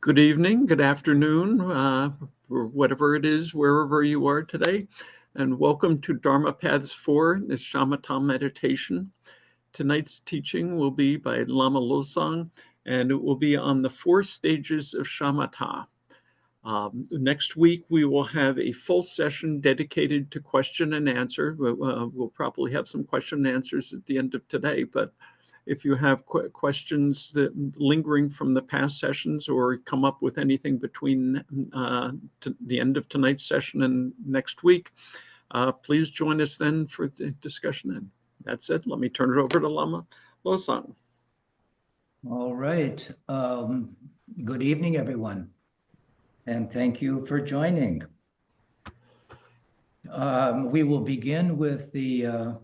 Good evening, good afternoon, or whatever it is, wherever you are today, and welcome to Dharma Paths 4, the Shamatha meditation. Tonight's teaching will be by Lama Losang, and it will be on the 4 stages of Shamatha. Next week, we will have a full session dedicated to question and answer. We'll probably have some question and answers at the end of today, but if you have questions that lingering from the past sessions or come up with anything between the end of tonight's session and next week, please join us then for the discussion. And that's it. Let me turn it over to Lama Losang. All right. Good evening, everyone. And thank you for joining. We will begin with the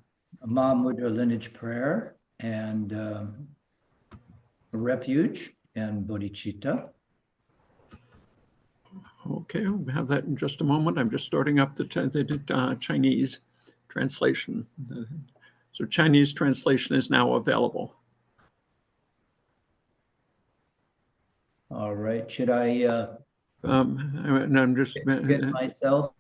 Mahamudra lineage prayer and refuge and bodhicitta. Okay, we'll have that in just a moment. I'm just starting up the Chinese translation. So Chinese translation is now available. All right. Should I and I'm just get myself?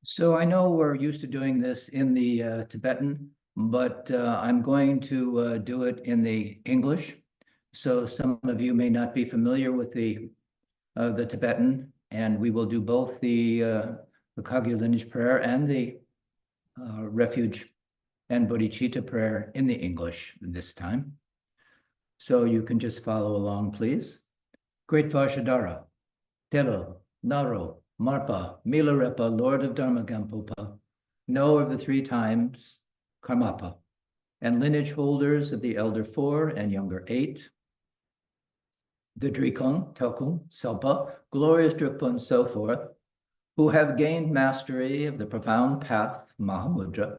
So I know we're used to doing this in the Tibetan, but I'm going to do it in the English. So some of you may not be familiar with the Tibetan, and we will do both the Kagyu lineage prayer and the refuge and bodhicitta prayer in the English this time. So you can just follow along, please. Great Vajradhara, Telo, Naro, Marpa, Milarepa, Lord of Dharmagampopa, know of the 3 times Karmapa, and lineage holders of the elder 4 and younger 8, the Drikung, Telkung, Selpa, glorious Drukpa, and so forth, who have gained mastery of the profound path, Mahamudra.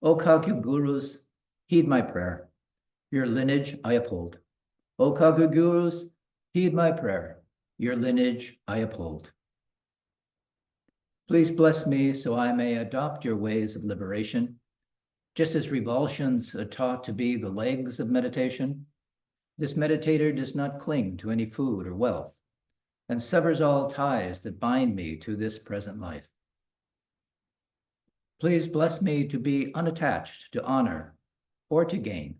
O Kagyu Gurus, heed my prayer. Your lineage I uphold. O Kagyu Gurus, heed my prayer. Your lineage I uphold. Please bless me so I may adopt your ways of liberation. Just as revulsions are taught to be the legs of meditation, this meditator does not cling to any food or wealth and severs all ties that bind me to this present life. Please bless me to be unattached to honor or to gain,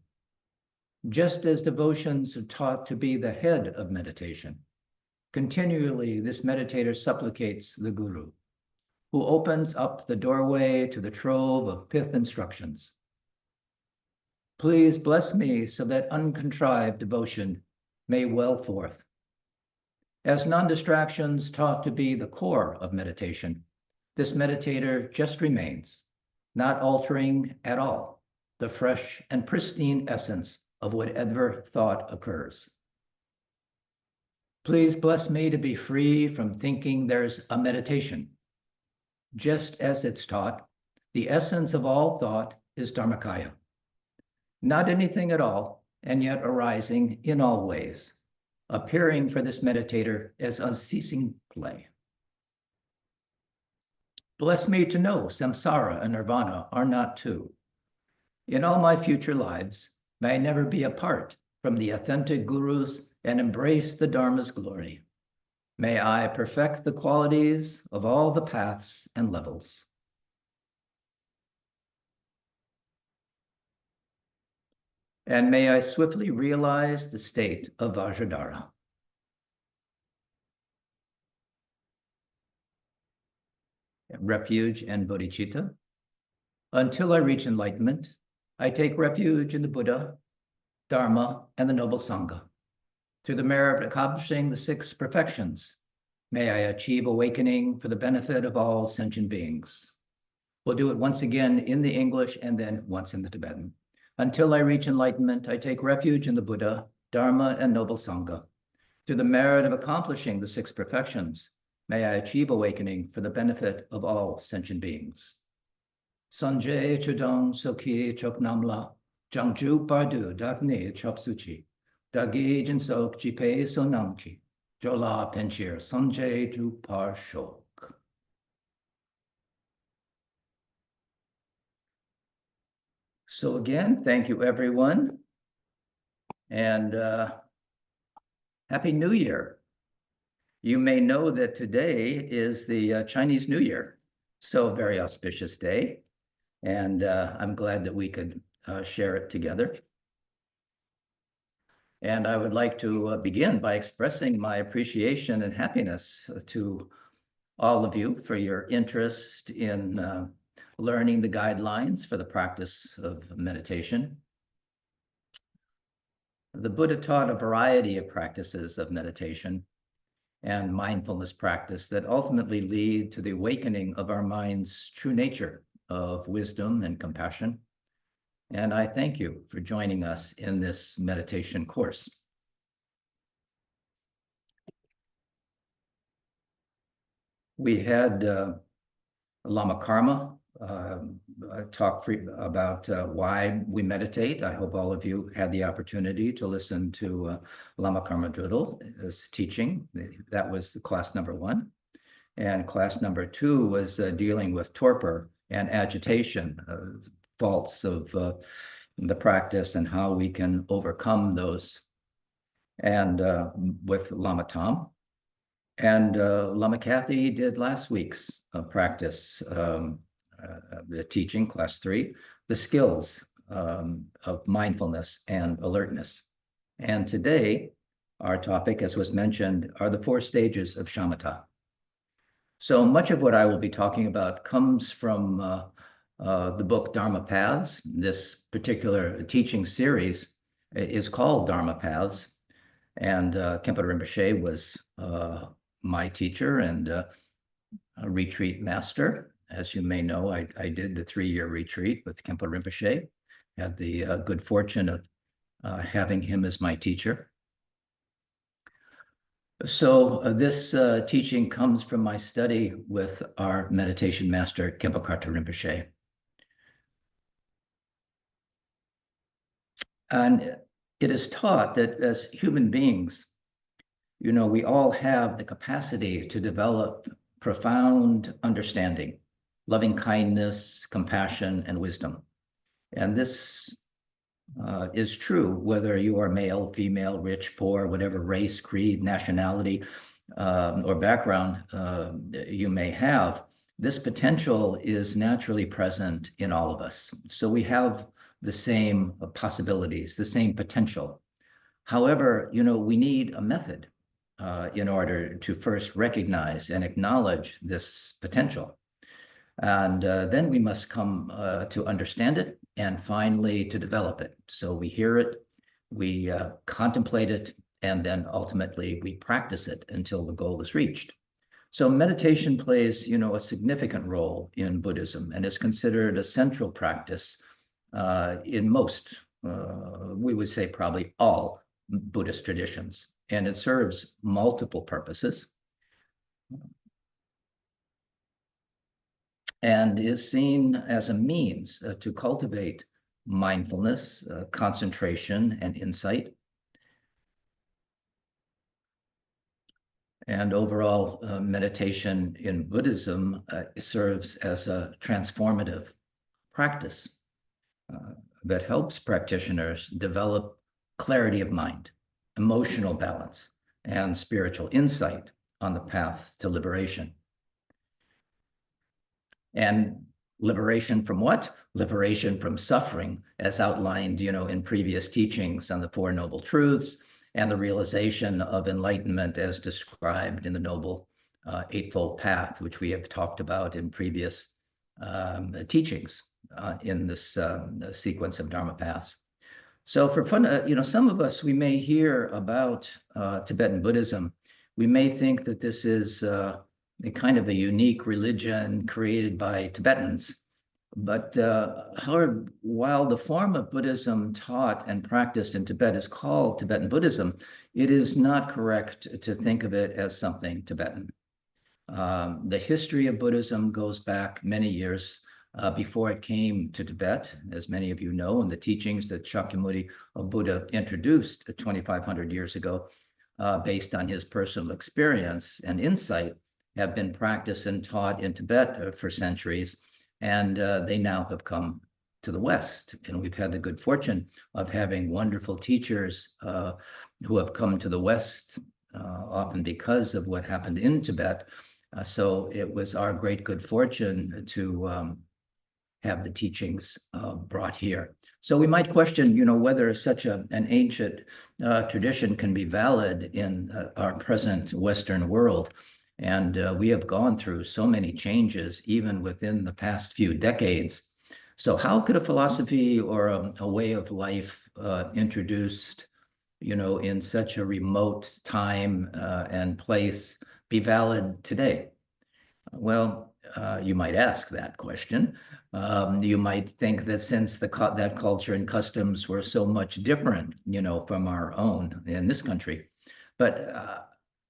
just as devotions are taught to be the head of meditation. Continually, this meditator supplicates the Guru, who opens up the doorway to the trove of pith instructions. Please bless me so that uncontrived devotion may well forth. As non-distractions taught to be the core of meditation, this meditator just remains, not altering at all the fresh and pristine essence of whatever thought occurs. Please bless me to be free from thinking there's a meditation. Just as it's taught, the essence of all thought is Dharmakaya. Not anything at all, and yet arising in all ways, appearing for this meditator as unceasing play. Bless me to know samsara and nirvana are not two. In all my future lives, may I never be apart from the authentic gurus and embrace the Dharma's glory. May I perfect the qualities of all the paths and levels. And may I swiftly realize the state of Vajradhara. Refuge and bodhicitta. Until I reach enlightenment, I take refuge in the Buddha, Dharma, and the Noble Sangha. Through the merit of accomplishing the 6 perfections, may I achieve awakening for the benefit of all sentient beings. We'll do it once again in the English and then once in the Tibetan. Until I reach enlightenment, I take refuge in the Buddha, Dharma, and Noble Sangha. Through the merit of accomplishing the 6 perfections, may I achieve awakening for the benefit of all sentient beings. Sanjay Chudong Soki Choknamla, Jangju Pardu Dakne Chopsuchi, Dagi jinsok jipe sonamchi, jola penchir sanjay tu par shok. So again, thank you everyone, and Happy New Year. You may know that today is the Chinese New Year, so a very auspicious day, and I'm glad that we could share it together. And I would like to begin by expressing my appreciation and happiness to all of you for your interest in learning the guidelines for the practice of meditation. The Buddha taught a variety of practices of meditation and mindfulness practice that ultimately lead to the awakening of our mind's true nature of wisdom and compassion. And I thank you for joining us in this meditation course. We had Lama Karma talk about why we meditate. I hope all of you had the opportunity to listen to Lama Karma Dudl's teaching. That was the class number 1. And class number 2 was dealing with torpor and agitation, faults of the practice and how we can overcome those. And with Lama Tom. And Lama Kathy did last week's practice, the teaching, class 3, the skills of mindfulness and alertness. And today, our topic, as was mentioned, are the 4 stages of Shamatha. So much of what I will be talking about comes from the book Dharma Paths. This particular teaching series is called Dharma Paths. And Khenpo Rinpoche was my teacher and a retreat master. As you may know, I did the 3-year retreat with Khenpo Rinpoche. Had the good fortune of having him as my teacher. So this teaching comes from my study with our meditation master, Khenpo Karthar Rinpoche. And it is taught that as human beings, we all have the capacity to develop profound understanding, loving kindness, compassion, and wisdom. And this is true whether you are male, female, rich, poor, whatever race, creed, nationality, or background you may have. This potential is naturally present in all of us. So we have the same possibilities, the same potential. However, we need a method in order to first recognize and acknowledge this potential. And then we must come to understand it and finally to develop it. So we hear it, we contemplate it, and then ultimately we practice it until the goal is reached. So meditation plays, a significant role in Buddhism and is considered a central practice in most, we would say probably all Buddhist traditions. And it serves multiple purposes and is seen as a means to cultivate mindfulness, concentration, and insight. And overall, meditation in Buddhism serves as a transformative practice that helps practitioners develop clarity of mind, emotional balance, and spiritual insight on the path to liberation. And liberation from what? Liberation from suffering, as outlined, in previous teachings on the 4 Noble Truths and the realization of enlightenment as described in the Noble Eightfold Path, which we have talked about in previous teachings in this sequence of Dharma Paths. So for fun, some of us, we may hear about Tibetan Buddhism. We may think that this is a kind of a unique religion created by Tibetans. But however, while the form of Buddhism taught and practiced in Tibet is called Tibetan Buddhism, it is not correct to think of it as something Tibetan. The history of Buddhism goes back many years. before it came to Tibet, as many of you know, and the teachings that Shakyamuni Buddha introduced 2,500 years ago, based on his personal experience and insight, have been practiced and taught in Tibet for centuries, and they now have come to the West. And we've had the good fortune of having wonderful teachers who have come to the West, often because of what happened in Tibet. So it was our great good fortune to have the teachings brought here. So we might question, whether such an ancient tradition can be valid in our present Western world. And we have gone through so many changes, even within the past few decades. So how could a philosophy or a way of life introduced, in such a remote time and place be valid today? Well, you might ask that question. You might think that since that culture and customs were so much different, from our own in this country, but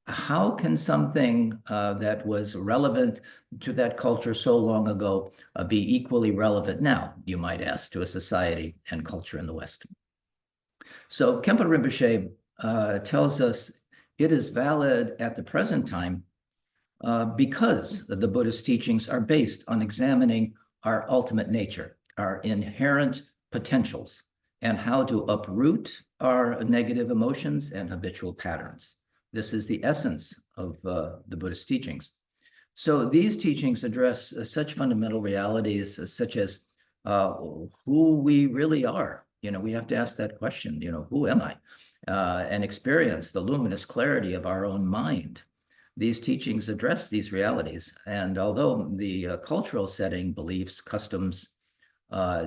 how can something that was relevant to that culture so long ago be equally relevant now, you might ask, to a society and culture in the West? So Khenpo Rinpoche tells us it is valid at the present time because the Buddhist teachings are based on examining our ultimate nature, our inherent potentials, and how to uproot our negative emotions and habitual patterns. This is the essence of the Buddhist teachings. So these teachings address such fundamental realities such as who we really are. We have to ask that question, who am I? And experience the luminous clarity of our own mind. These teachings address these realities. And although the cultural setting, beliefs, customs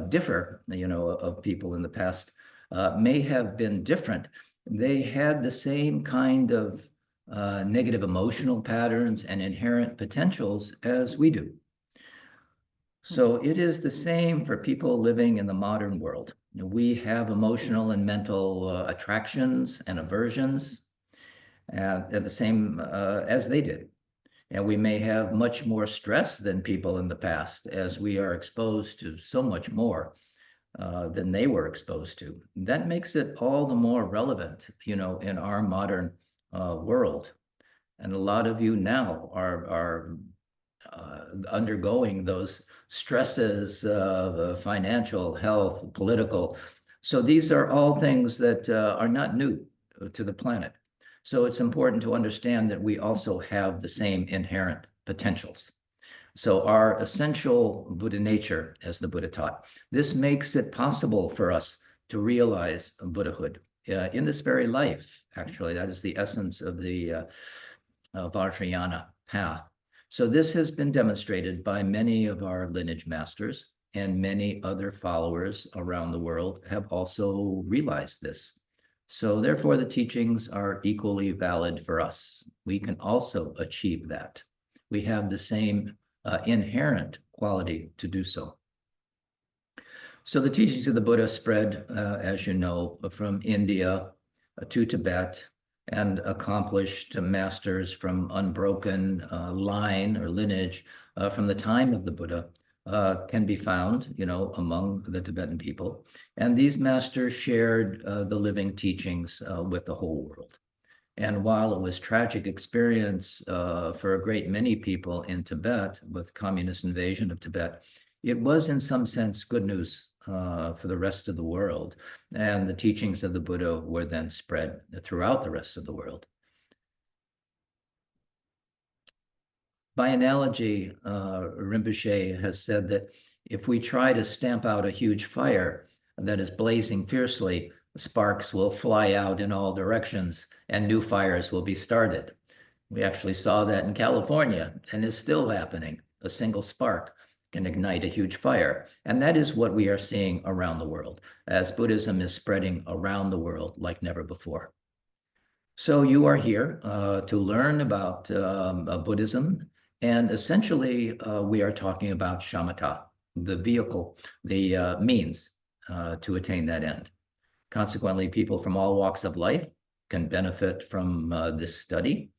differ, of people in the past, may have been different, they had the same kind of negative emotional patterns and inherent potentials as we do. So it is the same for people living in the modern world. We have emotional and mental attractions and aversions at the same as they did. And we may have much more stress than people in the past, as we are exposed to so much more than they were exposed to. That makes it all the more relevant, in our modern world. And a lot of you now are undergoing those stresses of financial, health, political. So these are all things that are not new to the planet. So it's important to understand that we also have the same inherent potentials. So our essential Buddha nature, as the Buddha taught, this makes it possible for us to realize Buddhahood in this very life. Actually, that is the essence of the Triyana path. So this has been demonstrated by many of our lineage masters, and many other followers around the world have also realized this. So therefore, the teachings are equally valid for us. We can also achieve that. We have the same inherent quality to do so. So the teachings of the Buddha spread, as you know, from India to Tibet, and accomplished masters from unbroken line or lineage from the time of the Buddha can be found, among the Tibetan people. And these masters shared the living teachings with the whole world. And while it was tragic experience for a great many people in Tibet with communist invasion of Tibet, it was in some sense good news for the rest of the world. And the teachings of the Buddha were then spread throughout the rest of the world. By analogy, Rinpoche has said that if we try to stamp out a huge fire that is blazing fiercely, sparks will fly out in all directions and new fires will be started. We actually saw that in California, and is still happening. A single spark can ignite a huge fire. And that is what we are seeing around the world, as Buddhism is spreading around the world like never before. So you are here to learn about Buddhism. And essentially, we are talking about shamatha, the vehicle, the means to attain that end. Consequently, people from all walks of life can benefit from this study.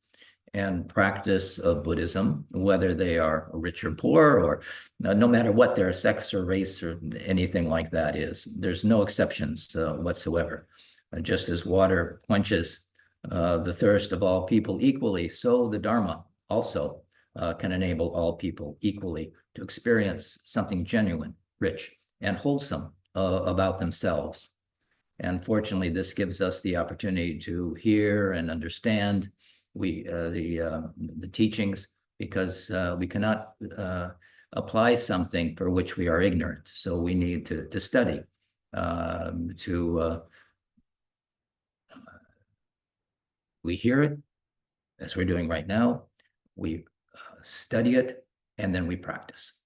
and practice of Buddhism, whether they are rich or poor, or no matter what their sex or race or anything like that is. There's no exceptions whatsoever. Just as water quenches the thirst of all people equally, so the Dharma also can enable all people equally to experience something genuine, rich, and wholesome about themselves. And fortunately, this gives us the opportunity to hear and understand the teachings, because we cannot apply something for which we are ignorant. So we need to study we hear it, as we're doing right now, we study it, and then we practice.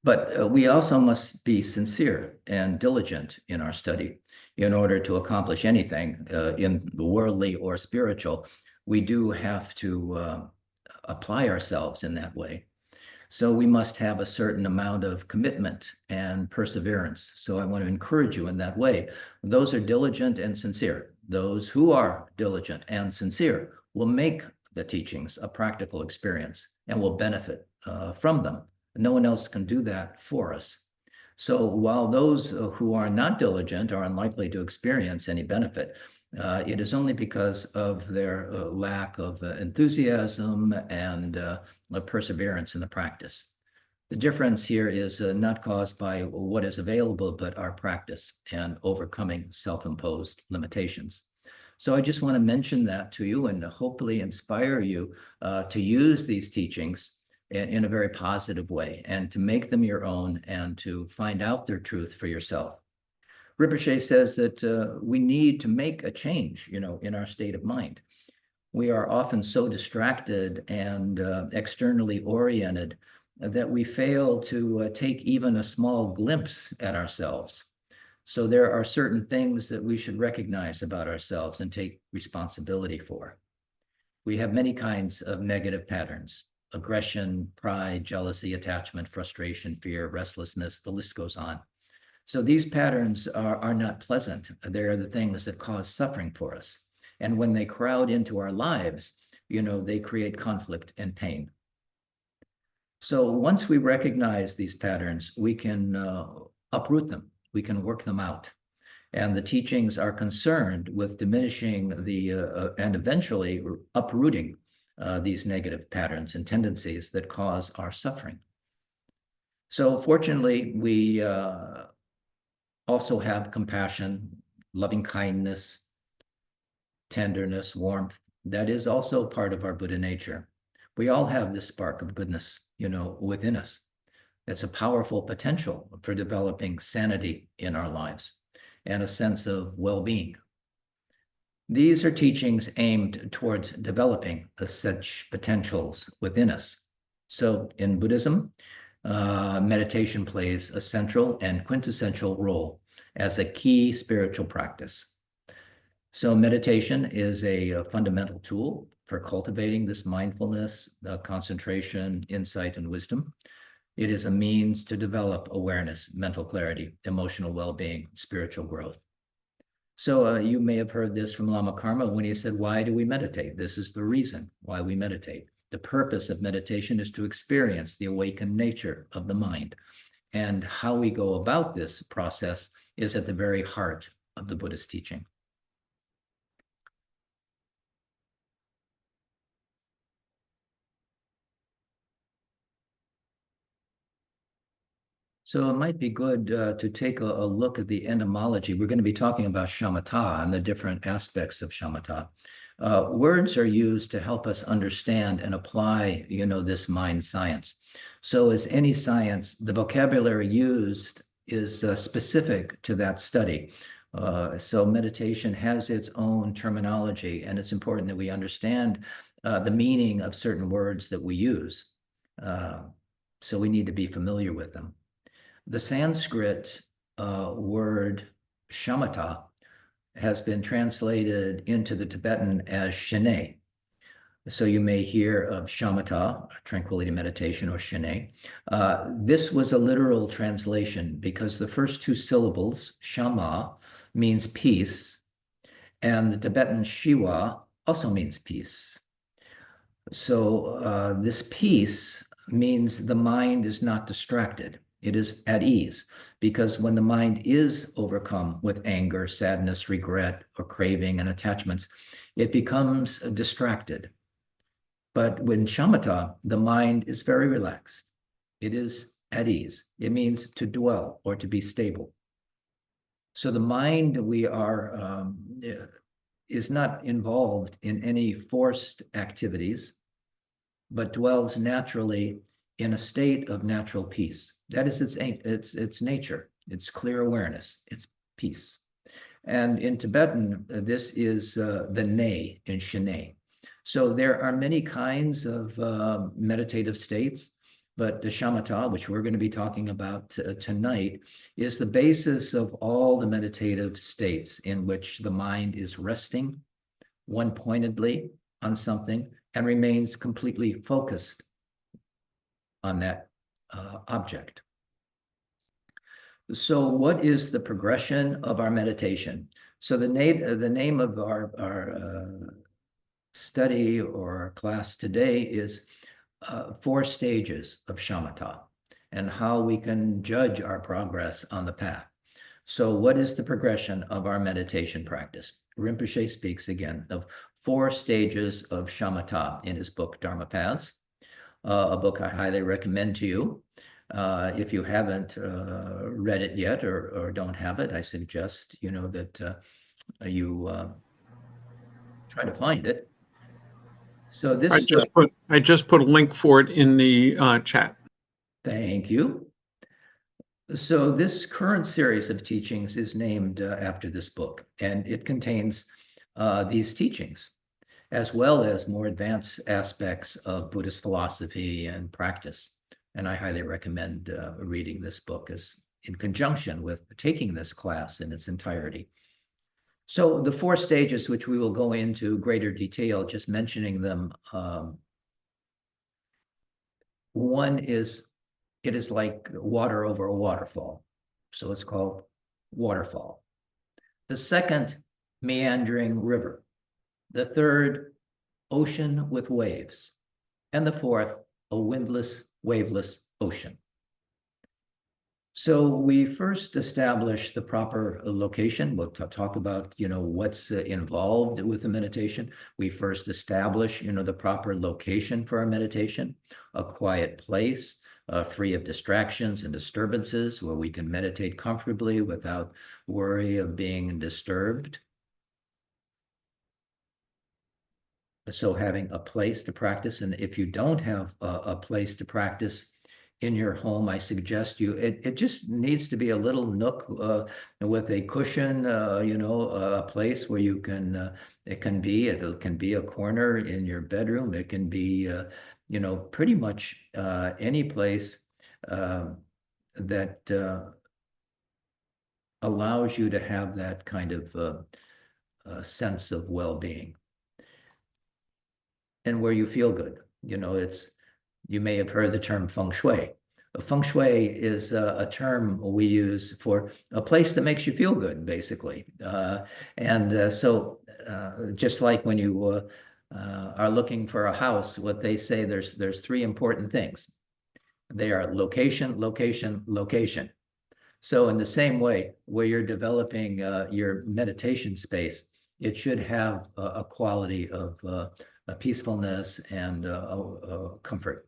But we also must be sincere and diligent in our study. In order to accomplish anything in the worldly or spiritual, we do have to apply ourselves in that way. So we must have a certain amount of commitment and perseverance. So I want to encourage you in that way. Those are diligent and sincere. Those who are diligent and sincere will make the teachings a practical experience and will benefit from them. No one else can do that for us. So while those who are not diligent are unlikely to experience any benefit, it is only because of their lack of enthusiasm and perseverance in the practice. The difference here is not caused by what is available, but our practice and overcoming self-imposed limitations. So I just want to mention that to you and hopefully inspire you to use these teachings in a very positive way and to make them your own and to find out their truth for yourself. Rinpoche says that we need to make a change, in our state of mind. We are often so distracted and externally oriented that we fail to take even a small glimpse at ourselves. So there are certain things that we should recognize about ourselves and take responsibility for. We have many kinds of negative patterns: aggression, pride, jealousy, attachment, frustration, fear, restlessness, the list goes on. So these patterns are not pleasant. They're the things that cause suffering for us. And when they crowd into our lives, they create conflict and pain. So once we recognize these patterns, we can uproot them. We can work them out. And the teachings are concerned with diminishing and eventually uprooting these negative patterns and tendencies that cause our suffering. So fortunately, we also have compassion, loving kindness, tenderness, warmth. That is also part of our Buddha nature. We all have this spark of goodness, within us. It's a powerful potential for developing sanity in our lives and a sense of well-being. These are teachings aimed towards developing such potentials within us. So in Buddhism, meditation plays a central and quintessential role as a key spiritual practice. So meditation is a fundamental tool for cultivating this mindfulness, concentration, insight, and wisdom. It is a means to develop awareness, mental clarity, emotional well-being, spiritual growth. So you may have heard this from Lama Karma when he said, why do we meditate? This is the reason why we meditate. The purpose of meditation is to experience the awakened nature of the mind. And how we go about this process is at the very heart of the Buddhist teaching. So it might be good to take a look at the etymology. We're going to be talking about shamatha and the different aspects of shamatha. Words are used to help us understand and apply, this mind science. So as any science, the vocabulary used is specific to that study. So meditation has its own terminology, and it's important that we understand the meaning of certain words that we use. So we need to be familiar with them. The Sanskrit word shamatha has been translated into the Tibetan as shine. So you may hear of shamatha, tranquility meditation, or shine. This was a literal translation because the first two syllables, shama, means peace, and the Tibetan shiva also means peace. So this peace means the mind is not distracted. It is at ease, because when the mind is overcome with anger, sadness, regret, or craving and attachments, it becomes distracted. But when shamatha, the mind is very relaxed. It is at ease. It means to dwell or to be stable. So the mind is not involved in any forced activities, but dwells naturally in a state of natural peace. That is its nature, its clear awareness, its peace. And in Tibetan, this is the ne in Shine. So there are many kinds of meditative states, but the shamatha, which we're going to be talking about tonight, is the basis of all the meditative states in which the mind is resting one-pointedly on something and remains completely focused on that object. So what is the progression of our meditation? So the name of our study or class today is 4 stages of shamatha and how we can judge our progress on the path. So what is the progression of our meditation practice? Rinpoche speaks again of 4 stages of shamatha in his book, Dharma Paths, a book I highly recommend to you. If you haven't read it yet or don't have it, I suggest that you try to find it. So this, I just put a link for it in the chat. thank you. So this current series of teachings is named after this book, and it contains these teachings, as well as more advanced aspects of Buddhist philosophy and practice. And I highly recommend reading this book in conjunction with taking this class in its entirety. So the 4 stages, which we will go into greater detail, just mentioning them. One is, it is like water over a waterfall. So it's called waterfall. The second, meandering river. The third, ocean with waves. And the fourth, a windless, waveless ocean. So we first establish the proper location. We'll talk about, what's involved with the meditation. We first establish, the proper location for our meditation, a quiet place, free of distractions and disturbances, where we can meditate comfortably without worry of being disturbed. So having a place to practice, and if you don't have a place to practice in your home, I suggest it just needs to be a little nook with a cushion, a place where you can, it can be a corner in your bedroom. It can be, pretty much any place that allows you to have that kind of sense of well-being and where you feel good. You may have heard the term feng shui. Feng shui is a term we use for a place that makes you feel good, basically. So just like when you are looking for a house, what they say, there's 3 important things. They are location, location, location. So in the same way, where you're developing your meditation space, it should have a quality of a peacefulness and comfort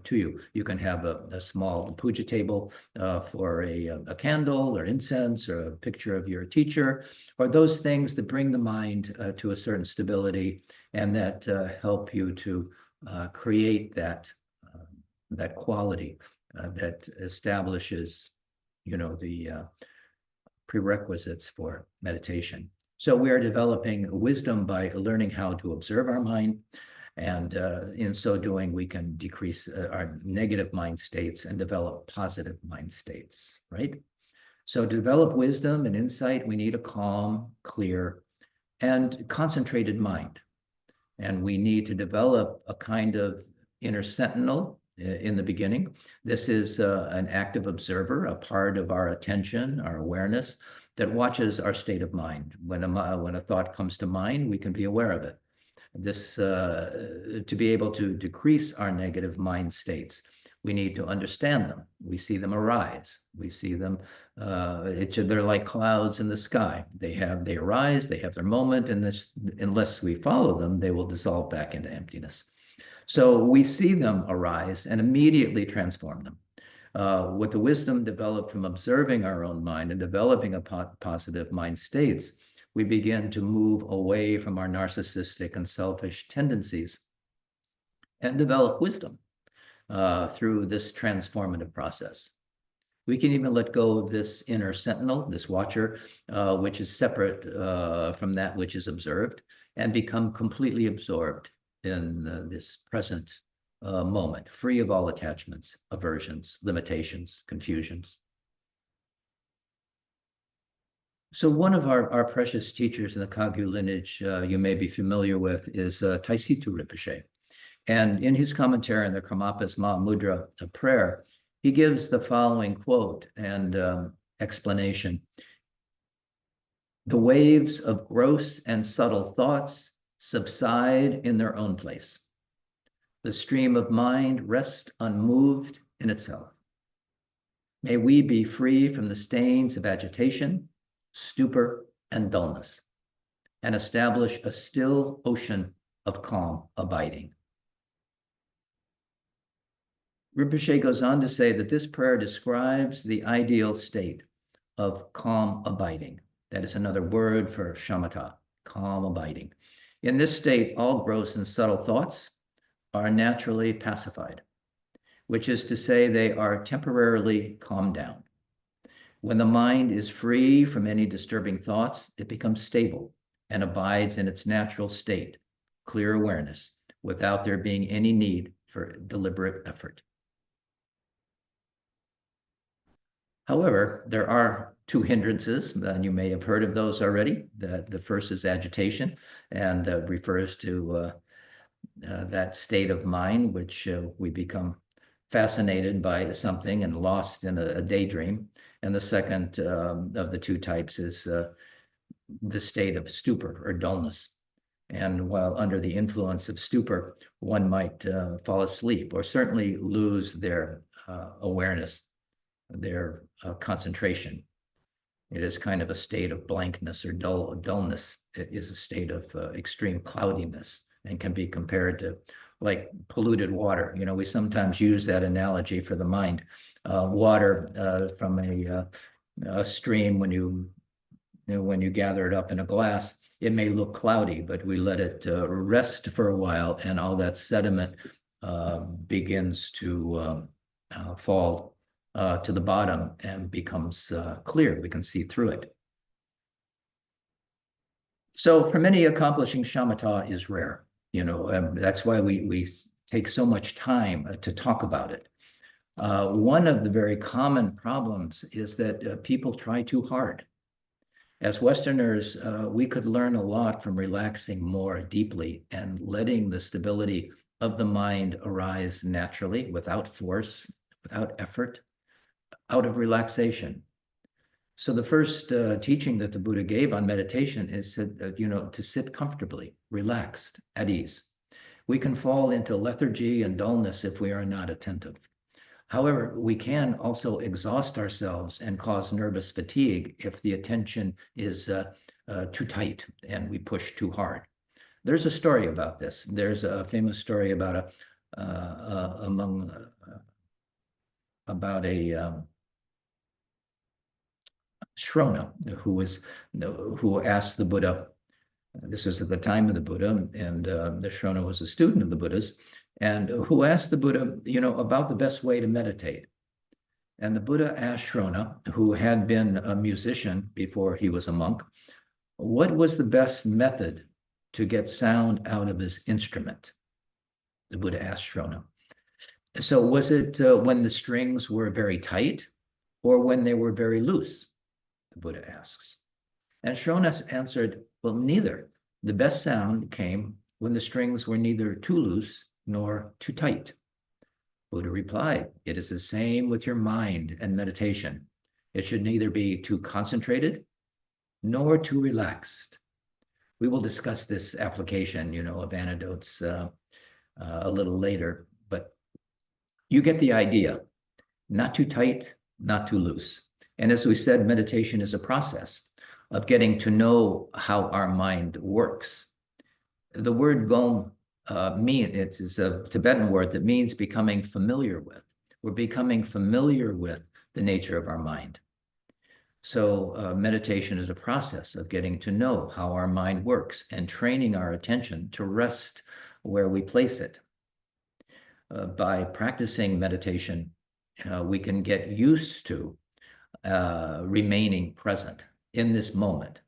to you. You can have a small puja table for a candle or incense or a picture of your teacher, or those things that bring the mind to a certain stability and that help you to create that quality that establishes, the prerequisites for meditation. So we are developing wisdom by learning how to observe our mind. And in so doing, we can decrease our negative mind states and develop positive mind states, right? So to develop wisdom and insight, we need a calm, clear, and concentrated mind. And we need to develop a kind of inner sentinel in the beginning. This is an active observer, a part of our attention, our awareness, that watches our state of mind. When a thought comes to mind, we can be aware of it. This to be able to decrease our negative mind states, we need to understand them. We see them arise. We see them. They're like clouds in the sky. They arise. They have their moment, and unless we follow them, they will dissolve back into emptiness. So we see them arise and immediately transform them. With the wisdom developed from observing our own mind and developing a positive mind states, we begin to move away from our narcissistic and selfish tendencies and develop wisdom through this transformative process. We can even let go of this inner sentinel, this watcher, which is separate from that which is observed, and become completely absorbed in this present moment, free of all attachments, aversions, limitations, confusions. So one of our precious teachers in the Kagyu lineage you may be familiar with is Taisitu Rinpoche. And in his commentary on the Karmapas Mahamudra prayer, he gives the following quote and explanation. The waves of gross and subtle thoughts subside in their own place. The stream of mind rests unmoved in itself. May we be free from the stains of agitation, stupor, and dullness, and establish a still ocean of calm abiding. Rinpoche goes on to say that this prayer describes the ideal state of calm abiding. That is another word for shamatha, calm abiding. In this state, all gross and subtle thoughts are naturally pacified, which is to say they are temporarily calmed down. When the mind is free from any disturbing thoughts, it becomes stable and abides in its natural state, clear awareness, without there being any need for deliberate effort. However, there are two hindrances, and you may have heard of those already. The first is agitation, and refers to that state of mind which we become fascinated by something and lost in a daydream. And the second of the two types is the state of stupor or dullness. And while under the influence of stupor, one might fall asleep or certainly lose their awareness, their concentration. It is kind of a state of blankness or dullness. It is a state of extreme cloudiness and can be compared to like polluted water. You know, we sometimes use that analogy for the mind. Water from a stream, when you gather it up in a glass, it may look cloudy, but we let it rest for a while, and all that sediment begins to fall to the bottom and becomes clear. We can see through it. So for many, accomplishing shamatha is rare. You know, that's why we take so much time to talk about it. One of the very common problems is that people try too hard. As Westerners, we could learn a lot from relaxing more deeply and letting the stability of the mind arise naturally, without force, without effort, out of relaxation. So the first teaching that the Buddha gave on meditation is to sit comfortably, relaxed, at ease. We can fall into lethargy and dullness if we are not attentive. However, we can also exhaust ourselves and cause nervous fatigue if the attention is too tight and we push too hard. There's a story about this. There's a famous story about a Shrona who asked the Buddha. This was at the time of the Buddha, and the Shrona was a student of the Buddha's, and who asked the Buddha, about the best way to meditate. And the Buddha asked Shrona, who had been a musician before he was a monk, what was the best method to get sound out of his instrument? The Buddha asked Shrona. So was it when the strings were very tight or when they were very loose? The Buddha asks. And Shrona answered, well, neither. The best sound came when the strings were neither too loose nor too tight. Buddha replied, it is the same with your mind and meditation. It should neither be too concentrated nor too relaxed. We will discuss this application, of antidotes a little later, but you get the idea. Not too tight, not too loose. And as we said, meditation is a process of getting to know how our mind works. The word gom it is a Tibetan word that means becoming familiar with. We're becoming familiar with the nature of our mind. So meditation is a process of getting to know how our mind works and training our attention to rest where we place it. By practicing meditation, we can get used to remaining present in this moment,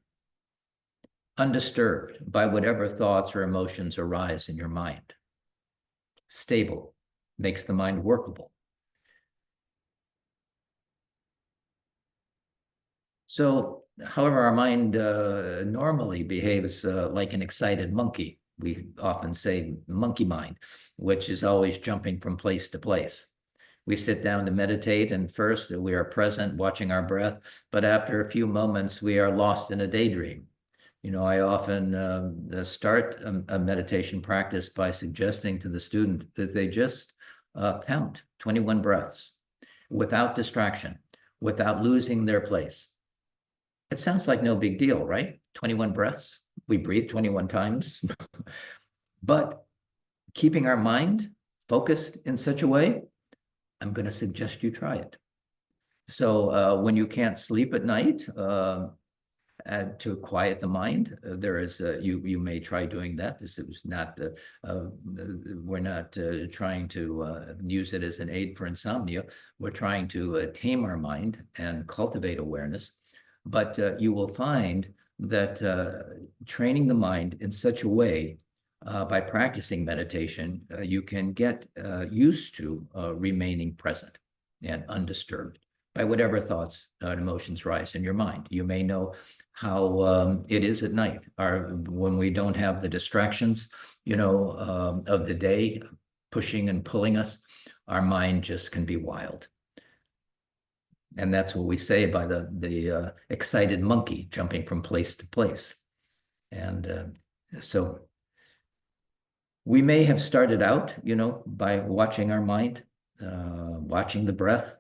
undisturbed by whatever thoughts or emotions arise in your mind. Stable, makes the mind workable. So, however, our mind normally behaves like an excited monkey. We often say monkey mind, which is always jumping from place to place. We sit down to meditate, and first we are present, watching our breath, but after a few moments, we are lost in a daydream. I often start a meditation practice by suggesting to the student that they just count 21 breaths without distraction, without losing their place. It sounds like no big deal, right? 21 breaths, we breathe 21 times. But keeping our mind focused in such a way, I'm going to suggest you try it. So when you can't sleep at night, to quiet the mind, there is you may try doing that. This is not we're not trying to use it as an aid for insomnia. We're trying to tame our mind and cultivate awareness. But you will find that training the mind in such a way by practicing meditation, you can get used to remaining present and undisturbed by whatever thoughts and emotions rise in your mind. You may know how it is at night, or when we don't have the distractions, of the day pushing and pulling us, our mind just can be wild. And that's what we say by the excited monkey jumping from place to place. And so we may have started out, by watching our mind, watching the breath,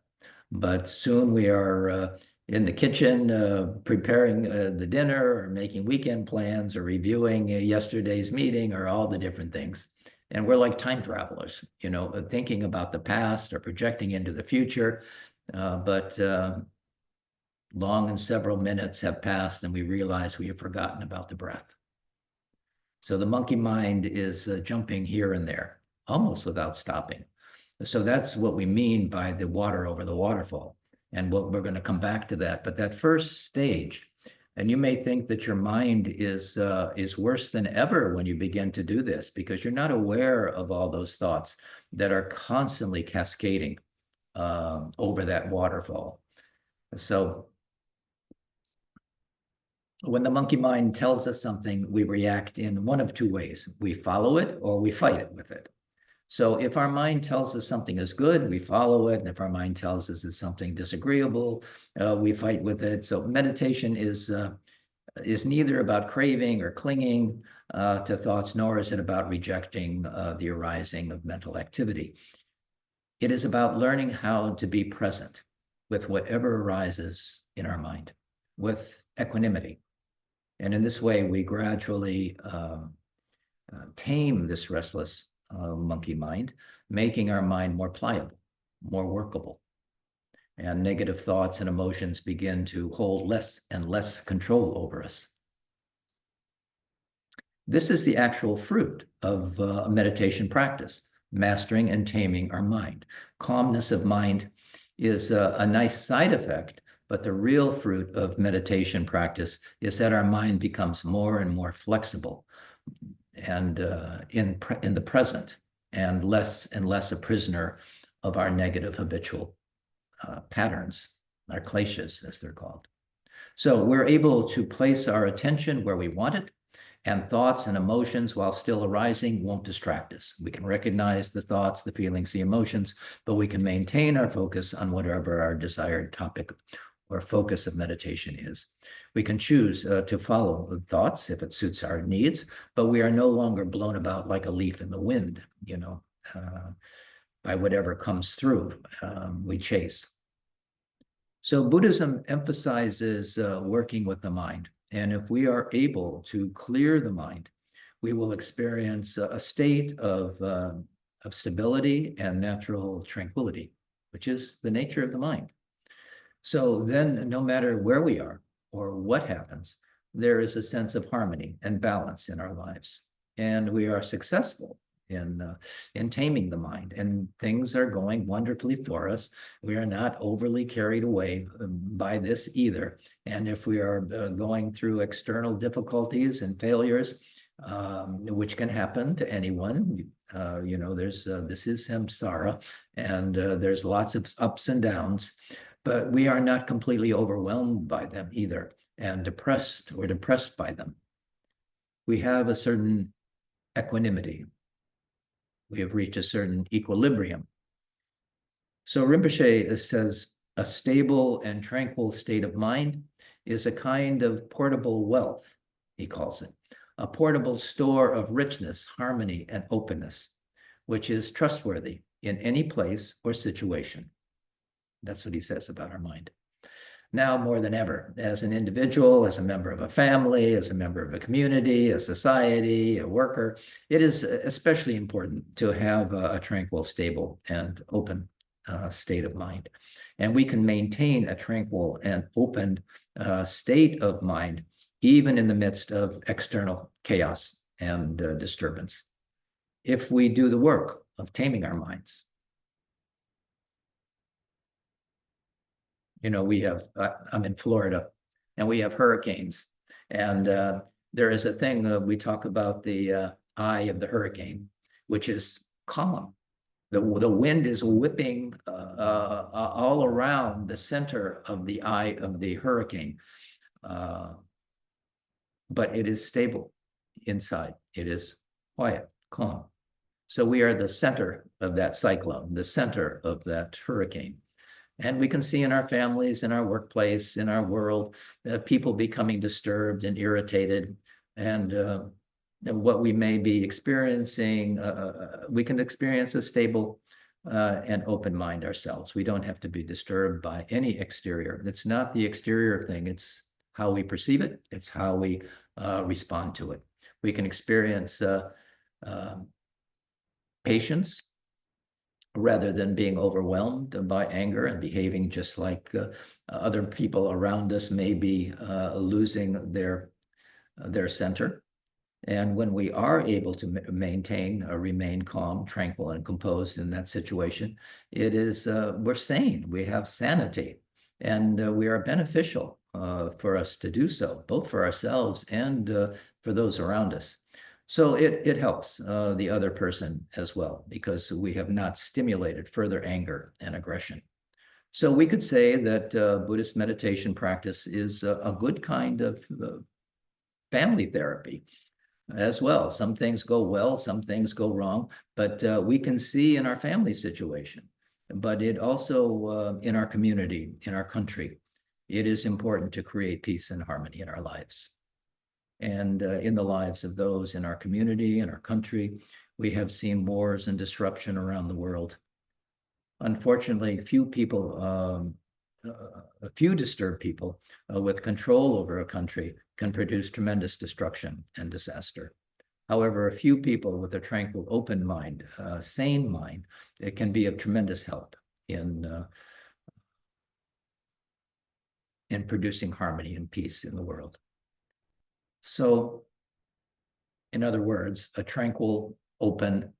but soon we are in the kitchen preparing the dinner or making weekend plans or reviewing yesterday's meeting or all the different things. And we're like time travelers, thinking about the past or projecting into the future. But long and several minutes have passed and we realize we have forgotten about the breath. So the monkey mind is jumping here and there, almost without stopping. So that's what we mean by the water over the waterfall. And we're going to come back to that. But that first stage, and you may think that your mind is worse than ever when you begin to do this, because you're not aware of all those thoughts that are constantly cascading over that waterfall. So when the monkey mind tells us something, we react in one of two ways. We follow it or we fight it with it. So if our mind tells us something is good, we follow it. And if our mind tells us it's something disagreeable, we fight with it. So meditation is neither about craving or clinging to thoughts, nor is it about rejecting the arising of mental activity. It is about learning how to be present with whatever arises in our mind, with equanimity. And in this way, we gradually tame this restless monkey mind, making our mind more pliable, more workable. And negative thoughts and emotions begin to hold less and less control over us. This is the actual fruit of a meditation practice, mastering and taming our mind. Calmness of mind is a nice side effect, but the real fruit of meditation practice is that our mind becomes more and more flexible and in the present, and less a prisoner of our negative habitual patterns, our kleshas, as they're called. So we're able to place our attention where we want it, and thoughts and emotions, while still arising, won't distract us. We can recognize the thoughts, the feelings, the emotions, but we can maintain our focus on whatever our desired topic or focus of meditation is. We can choose to follow the thoughts if it suits our needs, but we are no longer blown about like a leaf in the wind, by whatever comes through, we chase. So Buddhism emphasizes working with the mind. And if we are able to clear the mind, we will experience a state of stability and natural tranquility, which is the nature of the mind. So then, no matter where we are or what happens, there is a sense of harmony and balance in our lives. And we are successful in taming the mind, and things are going wonderfully for us. We are not overly carried away by this either. And if we are going through external difficulties and failures, which can happen to anyone, there's this is samsara, and there's lots of ups and downs, but we are not completely overwhelmed by them either and depressed by them. We have a certain equanimity. We have reached a certain equilibrium. So Rinpoche says a stable and tranquil state of mind is a kind of portable wealth, he calls it, a portable store of richness, harmony, and openness, which is trustworthy in any place or situation. That's what he says about our mind. Now more than ever, as an individual, as a member of a family, as a member of a community, a society, a worker, it is especially important to have a tranquil, stable, and open state of mind. And we can maintain a tranquil and open state of mind even in the midst of external chaos and disturbance, if we do the work of taming our minds. We have, I'm in Florida, and we have hurricanes. And there is a thing, we talk about the eye of the hurricane, which is calm. The wind is whipping all around the center of the eye of the hurricane. But it is stable inside. It is quiet, calm. So we are the center of that cyclone, the center of that hurricane. And we can see in our families, in our workplace, in our world, people becoming disturbed and irritated. And what we may be experiencing, we can experience a stable and open mind ourselves. We don't have to be disturbed by any exterior. It's not the exterior thing. It's how we perceive it. It's how we respond to it. We can experience patience, rather than being overwhelmed by anger and behaving just like other people around us may be losing their center. And when we are able to remain calm, tranquil, and composed in that situation, it is, we're sane, we have sanity, and we are beneficial for us to do so, both for ourselves and for those around us. So it helps the other person as well, because we have not stimulated further anger and aggression. So we could say that Buddhist meditation practice is a good kind of family therapy as well. Some things go well, some things go wrong, but we can see in our family situation, but it also in our community, in our country, it is important to create peace and harmony in our lives. And in the lives of those in our community, in our country, we have seen wars and disruption around the world. Unfortunately, few disturbed people with control over a country can produce tremendous destruction and disaster. However, a few people with a tranquil, open mind, sane mind, it can be of tremendous help in producing harmony and peace in the world. So, in other words, a tranquil, open,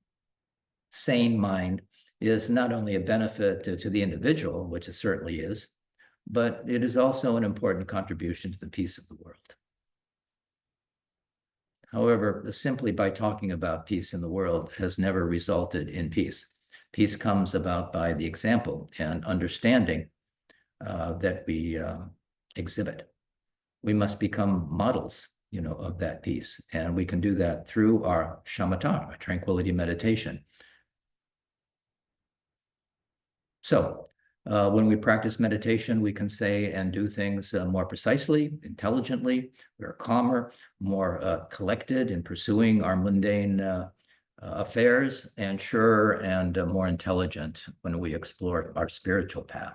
sane mind is not only a benefit to the individual, which it certainly is, but it is also an important contribution to the peace of the world. However, simply by talking about peace in the world has never resulted in peace. Peace comes about by the example and understanding that we exhibit. We must become models, of that peace. And we can do that through our shamatha, our tranquility meditation. So When we practice meditation, we can say and do things more precisely, intelligently. We're calmer, more collected in pursuing our mundane affairs, and surer and more intelligent when we explore our spiritual path.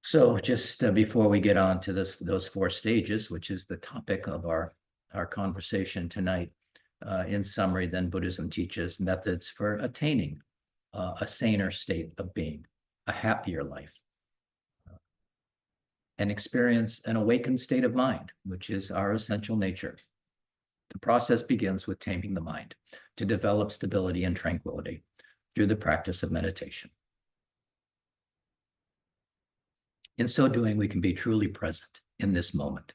So just before we get on to those 4 stages, which is the topic of our conversation tonight, in summary, then Buddhism teaches methods for attaining a saner state of being, a happier life, and experience an awakened state of mind, which is our essential nature. The process begins with taming the mind to develop stability and tranquility through the practice of meditation. In so doing, we can be truly present in this moment.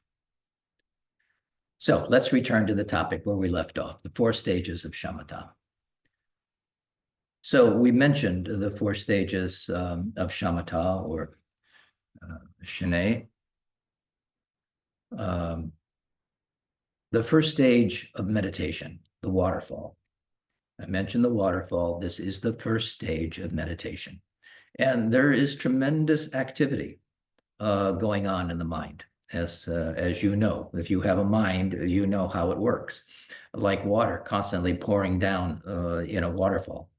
So let's return to the topic where we left off, the 4 stages of Shamatha. So we mentioned the 4 stages of Shamatha or Shane. The first stage of meditation, the waterfall. I mentioned the waterfall. This is the first stage of meditation. And there is tremendous activity going on in the mind. As you know, if you have a mind, you know how it works. Like water constantly pouring down in a waterfall.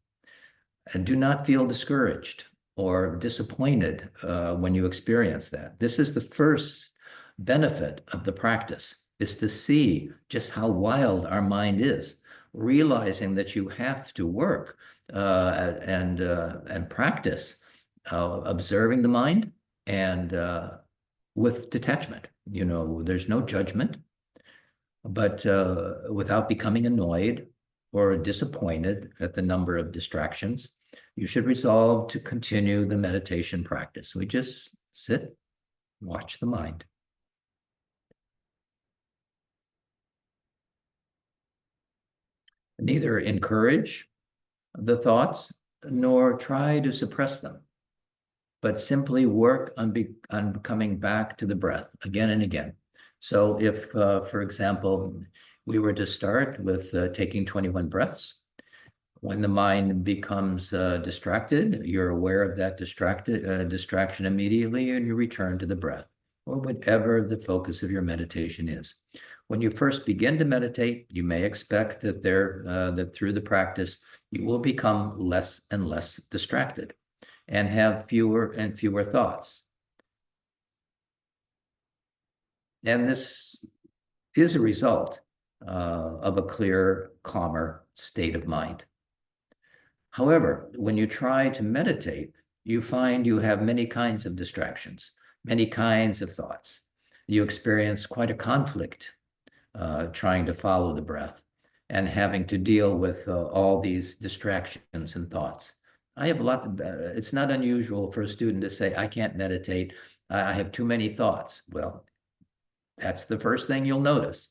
And do not feel discouraged or disappointed when you experience that. This is the first benefit of the practice, is to see just how wild our mind is, realizing that you have to work and practice observing the mind and with detachment. You know, there's no judgment, but without becoming annoyed or disappointed at the number of distractions, you should resolve to continue the meditation practice. We just sit, watch the mind. Neither encourage the thoughts nor try to suppress them, but simply work on coming back to the breath again and again. So if, for example, we were to start with taking 21 breaths, when the mind becomes distracted, you're aware of that distraction immediately, and you return to the breath, or whatever the focus of your meditation is. When you first begin to meditate, you may expect that that through the practice, you will become less and less distracted and have fewer and fewer thoughts. And this is a result of a clear, calmer state of mind. However, when you try to meditate, you find you have many kinds of distractions, many kinds of thoughts. You experience quite a conflict trying to follow the breath and having to deal with all these distractions and thoughts. I have it's not unusual for a student to say, I can't meditate, I have too many thoughts. Well, that's the first thing you'll notice.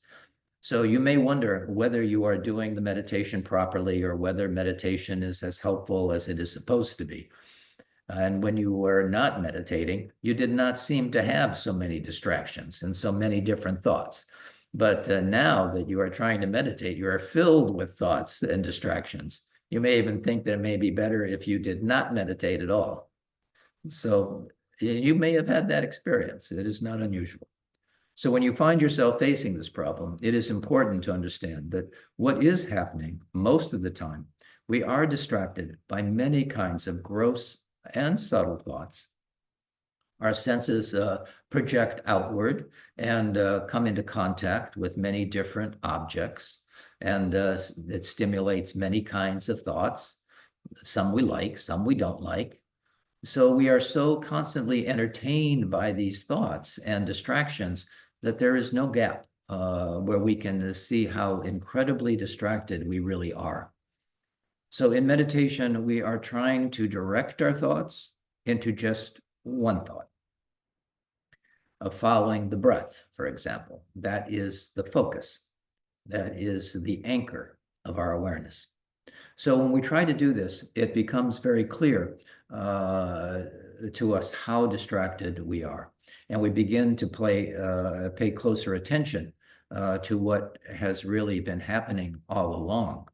So you may wonder whether you are doing the meditation properly or whether meditation is as helpful as it is supposed to be. And when you were not meditating, you did not seem to have so many distractions and so many different thoughts. But now that you are trying to meditate, you are filled with thoughts and distractions. You may even think that it may be better if you did not meditate at all. So you may have had that experience. It is not unusual. So when you find yourself facing this problem, it is important to understand that what is happening most of the time, we are distracted by many kinds of gross and subtle thoughts. Our senses project outward and come into contact with many different objects, and it stimulates many kinds of thoughts. Some we like, some we don't like. So we are so constantly entertained by these thoughts and distractions that there is no gap where we can see how incredibly distracted we really are. So in meditation, we are trying to direct our thoughts into just one thought. Of following the breath, for example. That is the focus. That is the anchor of our awareness. So when we try to do this, it becomes very clear to us how distracted we are. And we begin to pay closer attention to what has really been happening all along.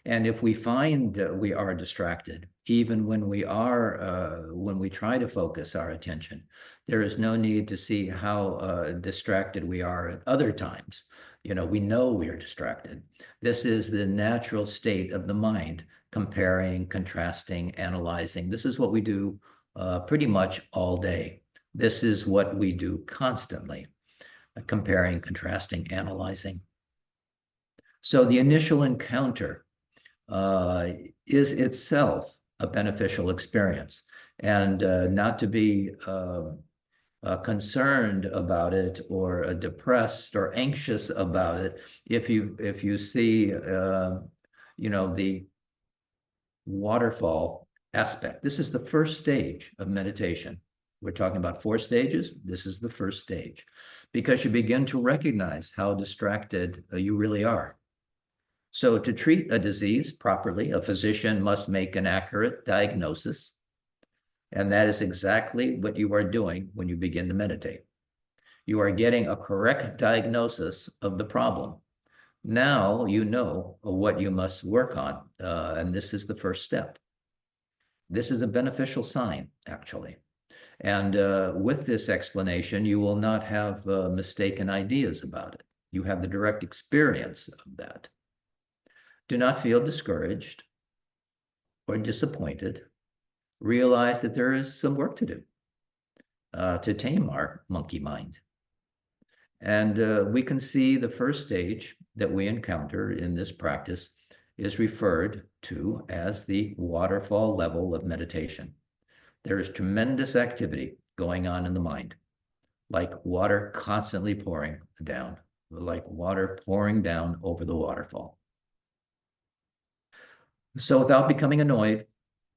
And if we find that we are distracted, even when we try to focus our attention, there is no need to see how distracted we are at other times. We know we are distracted. This is the natural state of the mind, comparing, contrasting, analyzing. This is what we do pretty much all day. This is what we do constantly, comparing, contrasting, analyzing. So the initial encounter is itself a beneficial experience, and not to be concerned about it or depressed or anxious about it. If you see, the waterfall aspect, this is the first stage of meditation. We're talking about 4 stages. This is the first stage, because you begin to recognize how distracted you really are. So to treat a disease properly, a physician must make an accurate diagnosis. And that is exactly what you are doing when you begin to meditate. You are getting a correct diagnosis of the problem. Now you know what you must work on, and this is the first step. This is a beneficial sign, actually. And with this explanation, you will not have mistaken ideas about it. You have the direct experience of that. Do not feel discouraged or disappointed. Realize that there is some work to do to tame our monkey mind. And we can see the first stage that we encounter in this practice is referred to as the waterfall level of meditation. There is tremendous activity going on in the mind, like water constantly pouring down, like water pouring down over the waterfall. So without becoming annoyed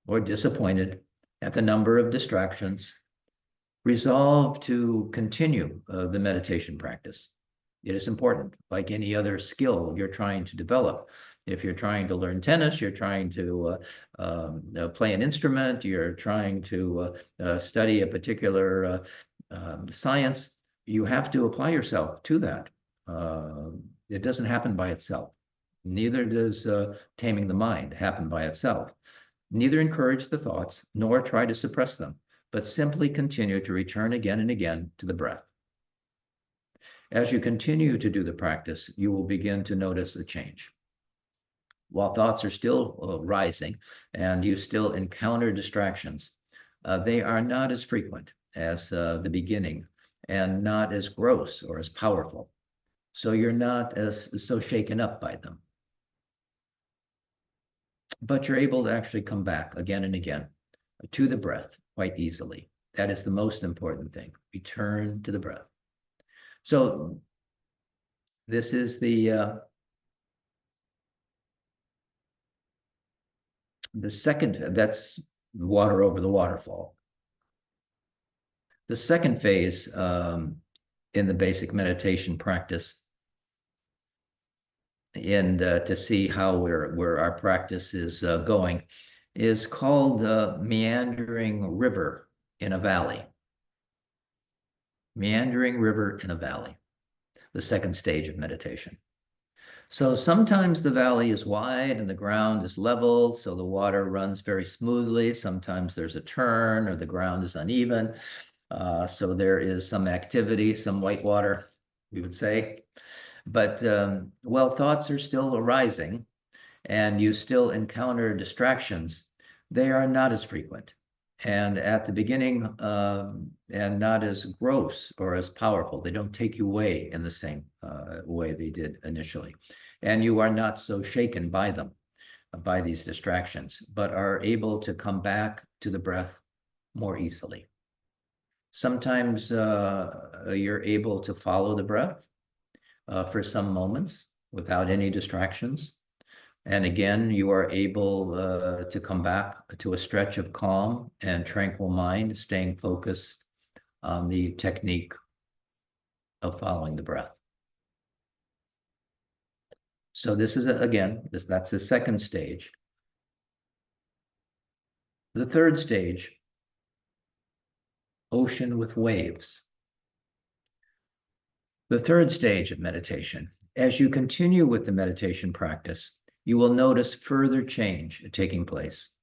or disappointed at the number of distractions, resolve to continue the meditation practice. It is important, like any other skill you're trying to develop. If you're trying to learn tennis, you're trying to play an instrument, you're trying to study a particular science, you have to apply yourself to that. It doesn't happen by itself. Neither does taming the mind happen by itself. Neither encourage the thoughts nor try to suppress them, but simply continue to return again and again to the breath. As you continue to do the practice, you will begin to notice a change. While thoughts are still rising and you still encounter distractions, they are not as frequent as the beginning and not as gross or as powerful. So you're not so shaken up by them. But you're able to actually come back again and again to the breath quite easily. That is the most important thing. Return to the breath. So this is the second, that's water over the waterfall. The second phase in the basic meditation practice, and to see how where our practice is going, is called meandering river in a valley. Meandering river in a valley, the second stage of meditation. So sometimes the valley is wide and the ground is level, so the water runs very smoothly. Sometimes there's a turn or the ground is uneven. So there is some activity, some white water, we would say. But while thoughts are still arising and you still encounter distractions, they are not as frequent. And at the beginning, and not as gross or as powerful. They don't take you away in the same way they did initially. And you are not so shaken by them, by these distractions, but are able to come back to the breath more easily. Sometimes you're able to follow the breath for some moments without any distractions. And again, you are able to come back to a stretch of calm and tranquil mind, staying focused on the technique of following the breath. So this is, that's the second stage. The third stage, ocean with waves. The third stage of meditation. As you continue with the meditation practice, you will notice further change taking place.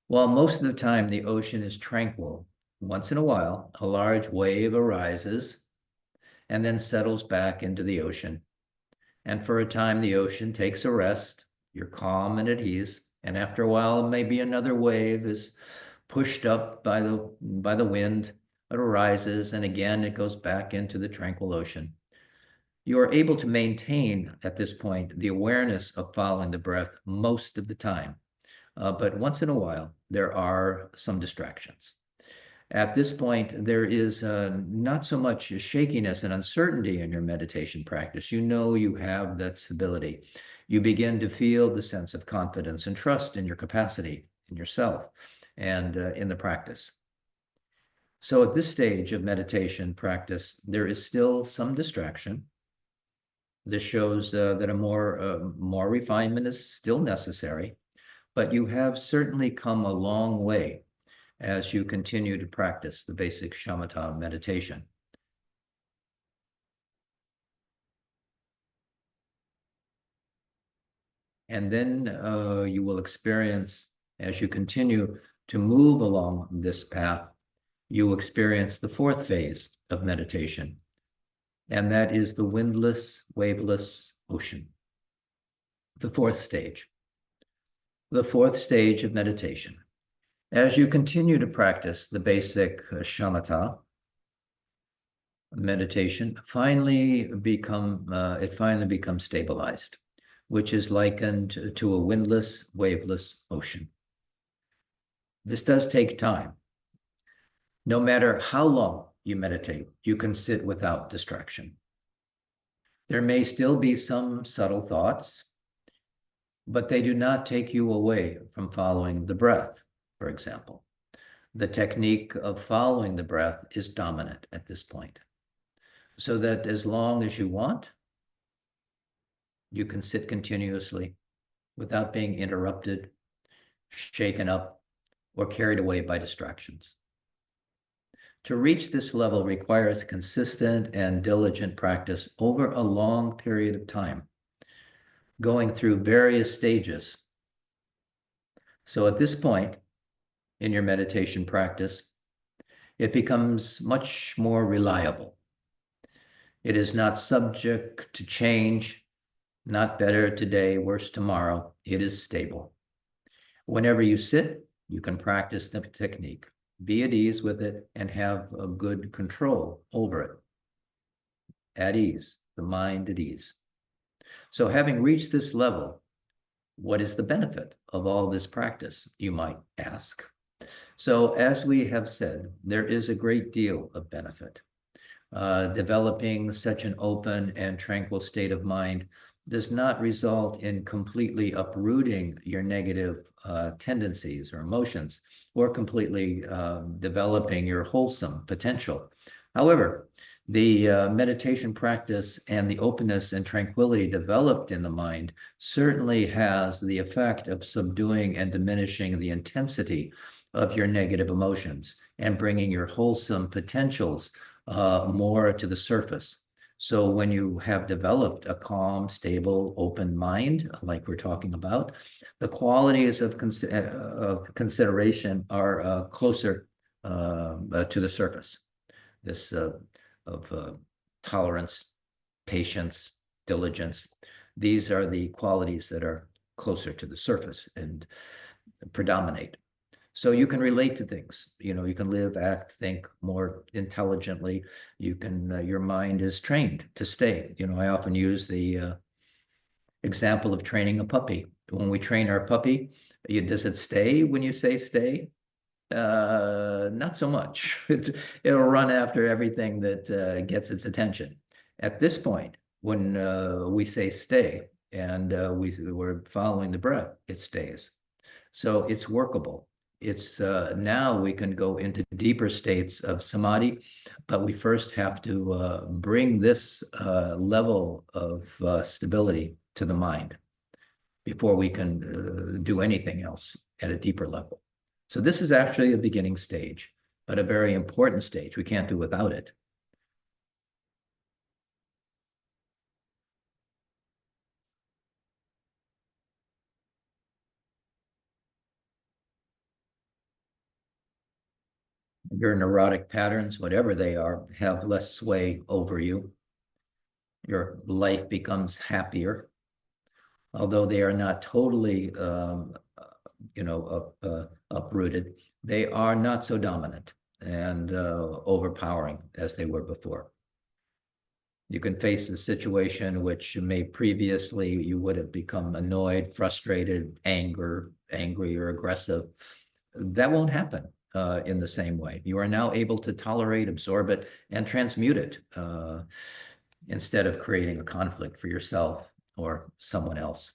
While most of the time the ocean is tranquil, once in a while, a large wave arises and then settles back into the ocean. And for a time, the ocean takes a rest. You're calm and at ease. And after a while, maybe another wave is pushed up by the wind. It arises, and again, it goes back into the tranquil ocean. You are able to maintain, at this point, the awareness of following the breath most of the time. But once in a while, there are some distractions. At this point, there is not so much shakiness and uncertainty in your meditation practice. You know you have that stability. You begin to feel the sense of confidence and trust in your capacity, in yourself, and in the practice. So at this stage of meditation practice, there is still some distraction. This shows that a more refinement is still necessary, but you have certainly come a long way as you continue to practice the basic shamatha meditation. And then you will experience, as you continue to move along this path, you will experience the fourth phase of meditation, and that is the windless, waveless ocean. The fourth stage. The fourth stage of meditation. As you continue to practice the basic shamatha meditation, it finally becomes stabilized, which is likened to a windless, waveless ocean. This does take time. No matter how long you meditate, you can sit without distraction. There may still be some subtle thoughts, but they do not take you away from following the breath, for example. The technique of following the breath is dominant at this point, so that as long as you want, you can sit continuously without being interrupted, shaken up, or carried away by distractions. To reach this level requires consistent and diligent practice over a long period of time, going through various stages. So at this point in your meditation practice, it becomes much more reliable. It is not subject to change, not better today, worse tomorrow. It is stable. Whenever you sit, you can practice the technique, be at ease with it, and have a good control over it. At ease, the mind at ease. So having reached this level, what is the benefit of all this practice, you might ask? So as we have said, there is a great deal of benefit. Developing such an open and tranquil state of mind does not result in completely uprooting your negative tendencies or emotions, or completely developing your wholesome potential. However, the meditation practice and the openness and tranquility developed in the mind certainly has the effect of subduing and diminishing the intensity of your negative emotions and bringing your wholesome potentials more to the surface. So when you have developed a calm, stable, open mind, like we're talking about, the qualities of consideration are closer to the surface. This of tolerance, patience, diligence. These are the qualities that are closer to the surface and predominate. So you can relate to things. You can live, act, think more intelligently. You can, your mind is trained to stay. I often use the example of training a puppy. When we train our puppy, does it stay when you say stay? Not so much. It'll run after everything that gets its attention. At this point, when we say stay and we're following the breath, it stays. So it's workable. It's now we can go into deeper states of samadhi, but we first have to bring this level of stability to the mind before we can do anything else at a deeper level. So this is actually a beginning stage, but a very important stage. We can't do without it. Your neurotic patterns, whatever they are, have less sway over you. Your life becomes happier, although they are not totally, uprooted. They are not so dominant and overpowering as they were before. You can face a situation which may previously you would have become annoyed, frustrated, angry or aggressive. That won't happen in the same way. You are now able to tolerate, absorb it, and transmute it instead of creating a conflict for yourself or someone else.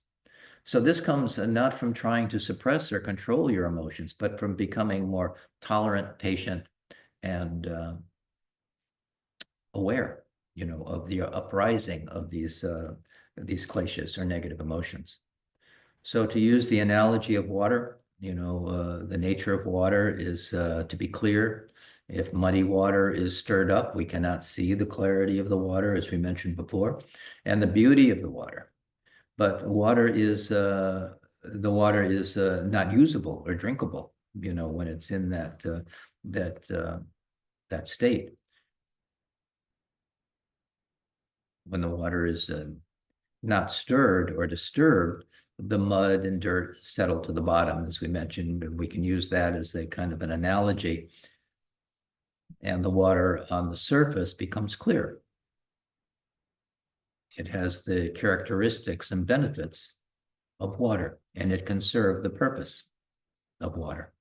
So this comes not from trying to suppress or control your emotions, but from becoming more tolerant, patient, and aware, of the uprising of these kleshas or negative emotions. So to use the analogy of water, the nature of water is to be clear. If muddy water is stirred up, we cannot see the clarity of the water, as we mentioned before, and the beauty of the water. But the water is not usable or drinkable, when it's in that state. When the water is not stirred or disturbed, the mud and dirt settle to the bottom, as we mentioned, and we can use that as a kind of an analogy. And the water on the surface becomes clear. It has the characteristics and benefits of water, and it can serve the purpose of water.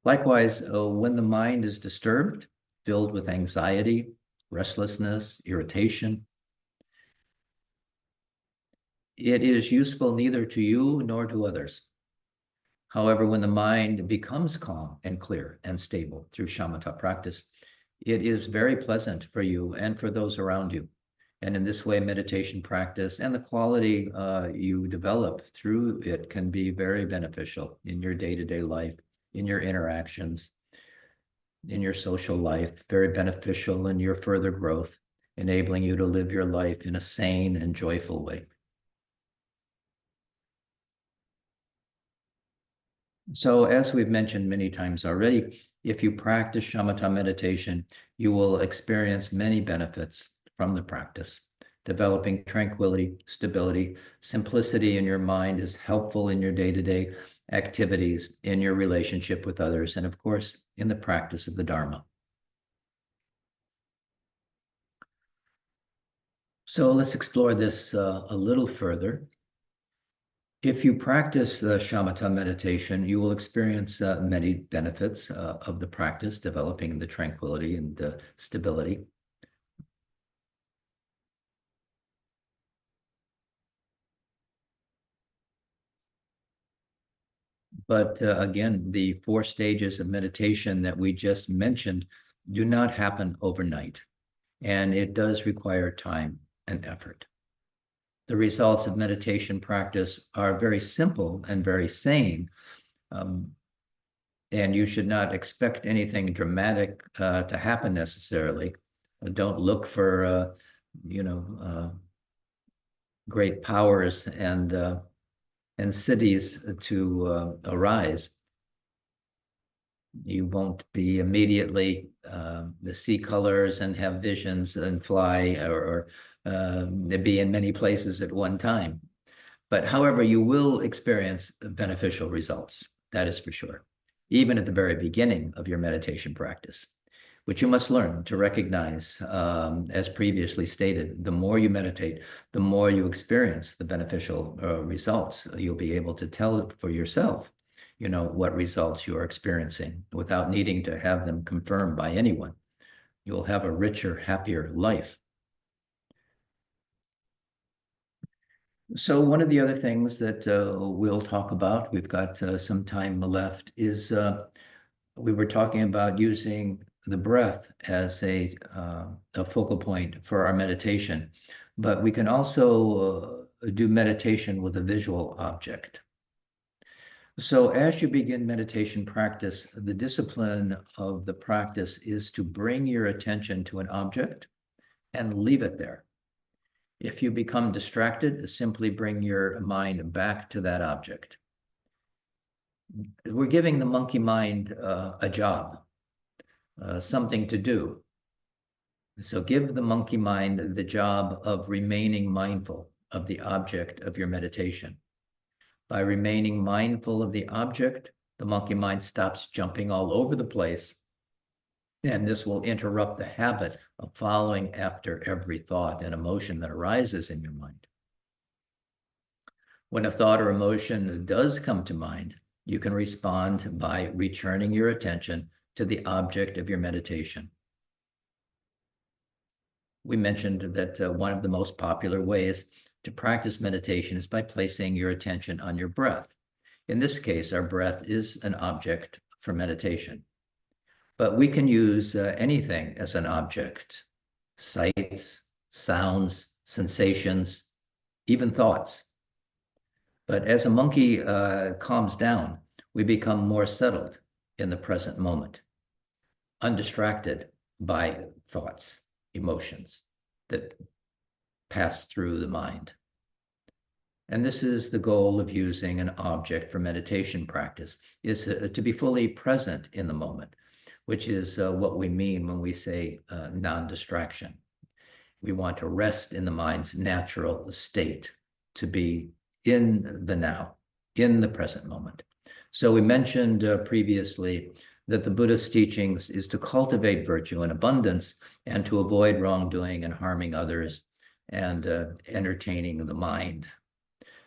Likewise, when the mind is disturbed, filled with anxiety, restlessness, irritation, it is useful neither to you nor to others. However, when the mind becomes calm and clear and stable through shamatha practice, it is very pleasant for you and for those around you. And in this way, meditation practice and the quality you develop through it can be very beneficial in your day-to-day life, in your interactions, in your social life, very beneficial in your further growth, enabling you to live your life in a sane and joyful way. So as we've mentioned many times already, if you practice shamatha meditation, you will experience many benefits from the practice. Developing tranquility, stability, simplicity in your mind is helpful in your day-to-day activities, in your relationship with others, and of course, in the practice of the Dharma. So let's explore this a little further. If you practice the shamatha meditation, you will experience many benefits of the practice, developing the tranquility and stability. But again, the 4 stages of meditation that we just mentioned do not happen overnight, and it does require time and effort. The results of meditation practice are very simple and very sane, and you should not expect anything dramatic to happen necessarily. Don't look for, great powers and cities to arise. You won't be immediately see colors and have visions and fly or be in many places at one time. But however, you will experience beneficial results, that is for sure, even at the very beginning of your meditation practice, which you must learn to recognize, as previously stated. The more you meditate, the more you experience the beneficial results. You'll be able to tell for yourself, what results you are experiencing without needing to have them confirmed by anyone. You'll have a richer, happier life. So one of the other things that we'll talk about, we've got some time left, is we were talking about using the breath as a focal point for our meditation, but we can also do meditation with a visual object. So as you begin meditation practice, the discipline of the practice is to bring your attention to an object and leave it there. If you become distracted, simply bring your mind back to that object. We're giving the monkey mind a job. something to do. So give the monkey mind the job of remaining mindful of the object of your meditation. By remaining mindful of the object, the monkey mind stops jumping all over the place, and this will interrupt the habit of following after every thought and emotion that arises in your mind. When a thought or emotion does come to mind, you can respond by returning your attention to the object of your meditation. We mentioned that one of the most popular ways to practice meditation is by placing your attention on your breath. In this case, our breath is an object for meditation. But we can use anything as an object: sights, sounds, sensations, even thoughts. But as a monkey calms down, we become more settled in the present moment, undistracted by thoughts, emotions that pass through the mind. And this is the goal of using an object for meditation practice, is to be fully present in the moment, which is what we mean when we say non-distraction. We want to rest in the mind's natural state, to be in the now, in the present moment. So we mentioned previously that the Buddhist teachings is to cultivate virtue and abundance and to avoid wrongdoing and harming others and entertaining the mind.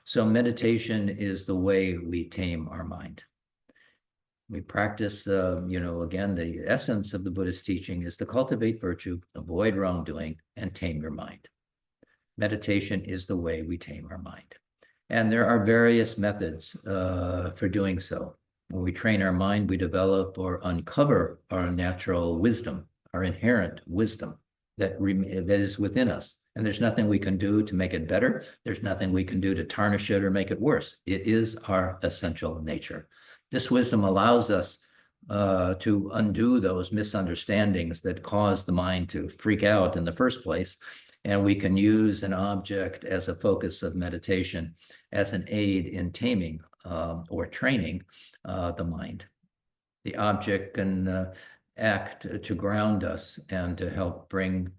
So meditation is the way we tame our mind. We practice, again, the essence of the Buddhist teaching is to cultivate virtue, avoid wrongdoing, and tame your mind. Meditation is the way we tame our mind. And there are various methods for doing so. When we train our mind, we develop or uncover our natural wisdom, our inherent wisdom that is within us. And there's nothing we can do to make it better. There's nothing we can do to tarnish it or make it worse. It is our essential nature. This wisdom allows us to undo those misunderstandings that cause the mind to freak out in the first place. And we can use an object as a focus of meditation as an aid in taming or training the mind. The object can act to ground us and to help bring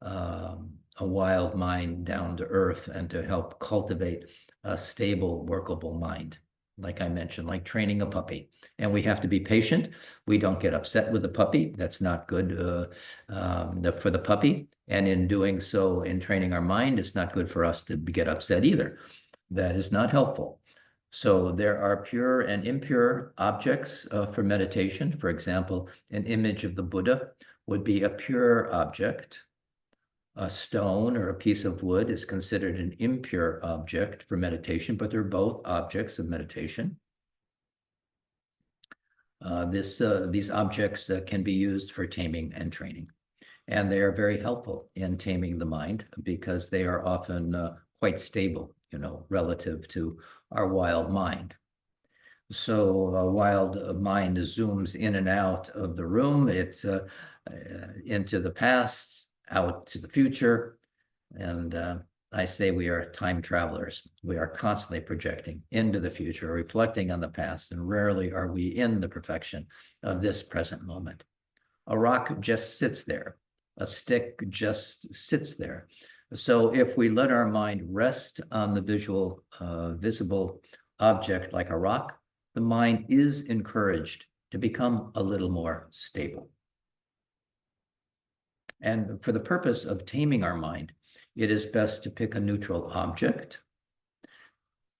a wild mind down to earth and to help cultivate a stable, workable mind. Like I mentioned, like training a puppy. And we have to be patient. We don't get upset with the puppy. That's not good for the puppy. And in doing so, in training our mind, it's not good for us to get upset either. That is not helpful. So there are pure and impure objects for meditation. For example, an image of the Buddha would be a pure object. A stone or a piece of wood is considered an impure object for meditation, but they're both objects of meditation. These objects can be used for taming and training, and they are very helpful in taming the mind because they are often quite stable, relative to our wild mind. So a wild mind zooms in and out of the room. It's into the past, out to the future. And I say we are time travelers. We are constantly projecting into the future, reflecting on the past, and rarely are we in the perfection of this present moment. A rock just sits there. A stick just sits there. So if we let our mind rest on the visible object like a rock, the mind is encouraged to become a little more stable. And for the purpose of taming our mind, it is best to pick a neutral object,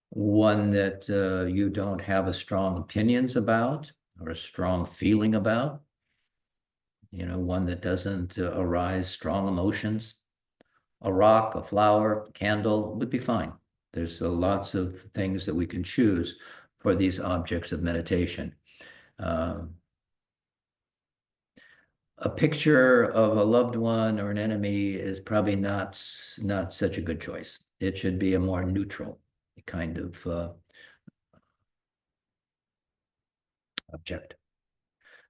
one that you don't have strong opinions about or a strong feeling about, one that doesn't arise strong emotions. A rock, a flower, a candle would be fine. There's lots of things that we can choose for these objects of meditation. A picture of a loved one or an enemy is probably not such a good choice. It should be a more neutral kind of object.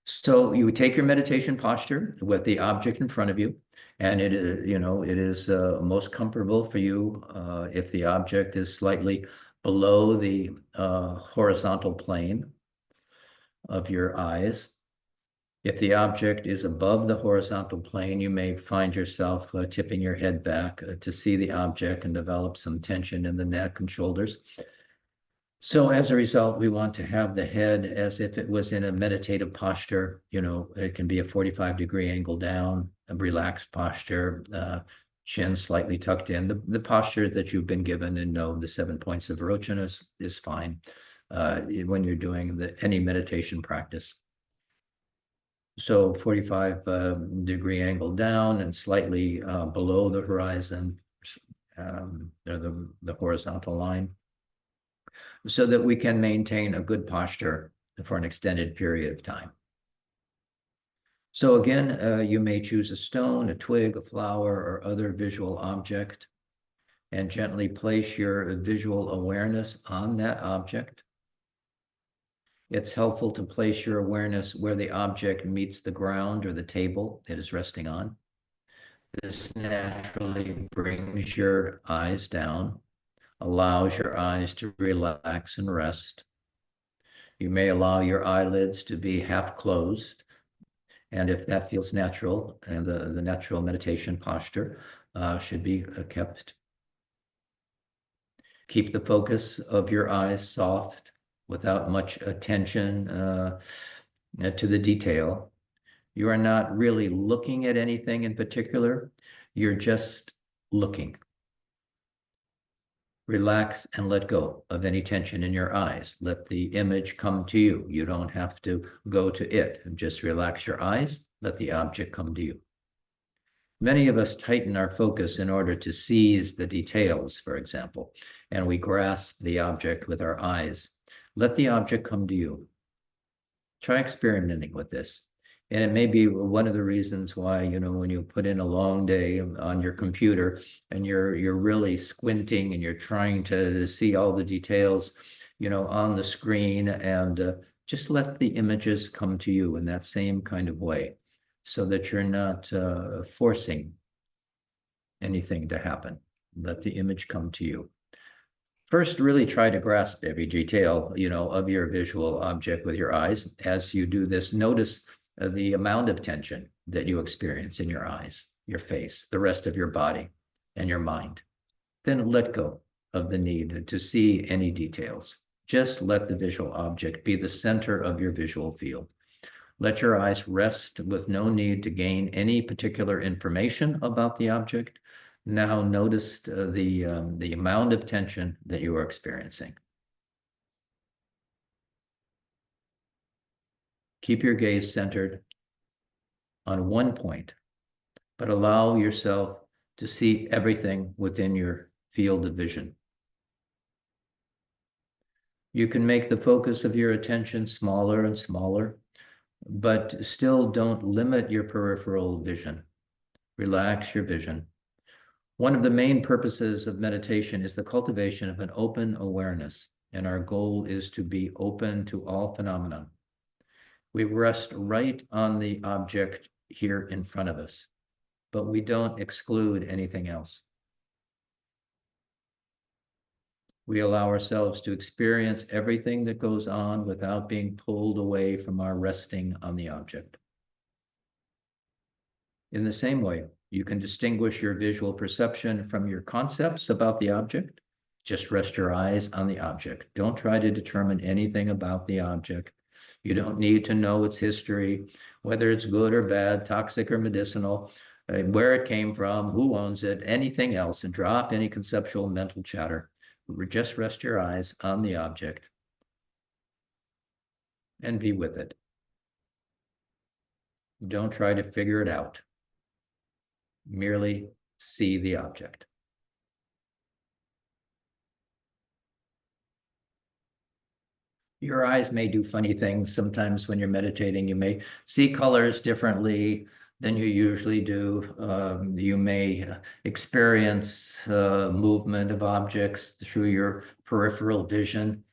So you would take your meditation posture with the object in front of you, and it is most comfortable for you if the object is slightly below the horizontal plane of your eyes. If the object is above the horizontal plane, you may find yourself tipping your head back to see the object and develop some tension in the neck and shoulders. So as a result, we want to have the head as if it was in a meditative posture. It can be a 45-degree angle down, a relaxed posture, chin slightly tucked in. The posture that you've been given and know the 7 points of Virochana is fine when you're doing any meditation practice. So 45-degree angle down and slightly below the horizon, or the horizontal line, so that we can maintain a good posture for an extended period of time. So again, you may choose a stone, a twig, a flower, or other visual object, and gently place your visual awareness on that object. It's helpful to place your awareness where the object meets the ground or the table it is resting on. This naturally brings your eyes down, allows your eyes to relax and rest. You may allow your eyelids to be half closed, and if that feels natural, and the natural meditation posture should be kept. Keep the focus of your eyes soft, without much attention to the detail. You are not really looking at anything in particular. You're just looking. Relax and let go of any tension in your eyes. Let the image come to you. You don't have to go to it. Just relax your eyes. Let the object come to you. Many of us tighten our focus in order to seize the details, for example, and we grasp the object with our eyes. Let the object come to you. Try experimenting with this. And it may be one of the reasons why, when you put in a long day on your computer and you're really squinting and you're trying to see all the details, on the screen, and just let the images come to you in that same kind of way, so that you're not forcing anything to happen. Let the image come to you. First, really try to grasp every detail, of your visual object with your eyes. As you do this, notice the amount of tension that you experience in your eyes, your face, the rest of your body, and your mind. Then let go of the need to see any details. Just let the visual object be the center of your visual field. Let your eyes rest with no need to gain any particular information about the object. Now notice the amount of tension that you are experiencing. Keep your gaze centered on one point, but allow yourself to see everything within your field of vision. You can make the focus of your attention smaller and smaller, but still don't limit your peripheral vision. Relax your vision. One of the main purposes of meditation is the cultivation of an open awareness, and our goal is to be open to all phenomena. We rest right on the object here in front of us, but we don't exclude anything else. We allow ourselves to experience everything that goes on without being pulled away from our resting on the object. In the same way, you can distinguish your visual perception from your concepts about the object. Just rest your eyes on the object. Don't try to determine anything about the object. You don't need to know its history, whether it's good or bad, toxic or medicinal, where it came from, who owns it, anything else, and drop any conceptual mental chatter. Just rest your eyes on the object and be with it. Don't try to figure it out. Merely see the object. Your eyes may do funny things. Sometimes when you're meditating, you may see colors differently than you usually do. You may experience movement of objects through your peripheral vision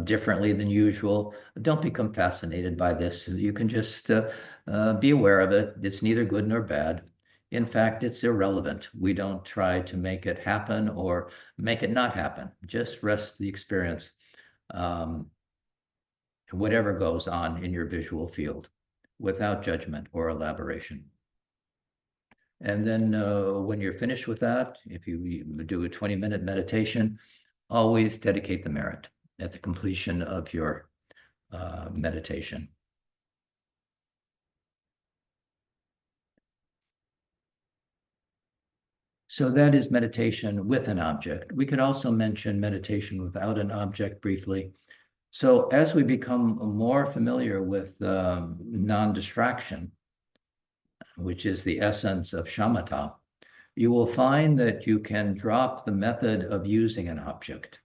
differently than usual. Don't become fascinated by this. You can just be aware of it. It's neither good nor bad. In fact, it's irrelevant. We don't try to make it happen or make it not happen. Just rest the experience. Whatever goes on in your visual field. without judgment or elaboration. And then when you're finished with that, if you do a 20-minute meditation, always dedicate the merit at the completion of your meditation. So that is meditation with an object. We could also mention meditation without an object briefly. So as we become more familiar with non-distraction, which is the essence of shamatha, you will find that you can drop the method of using an object.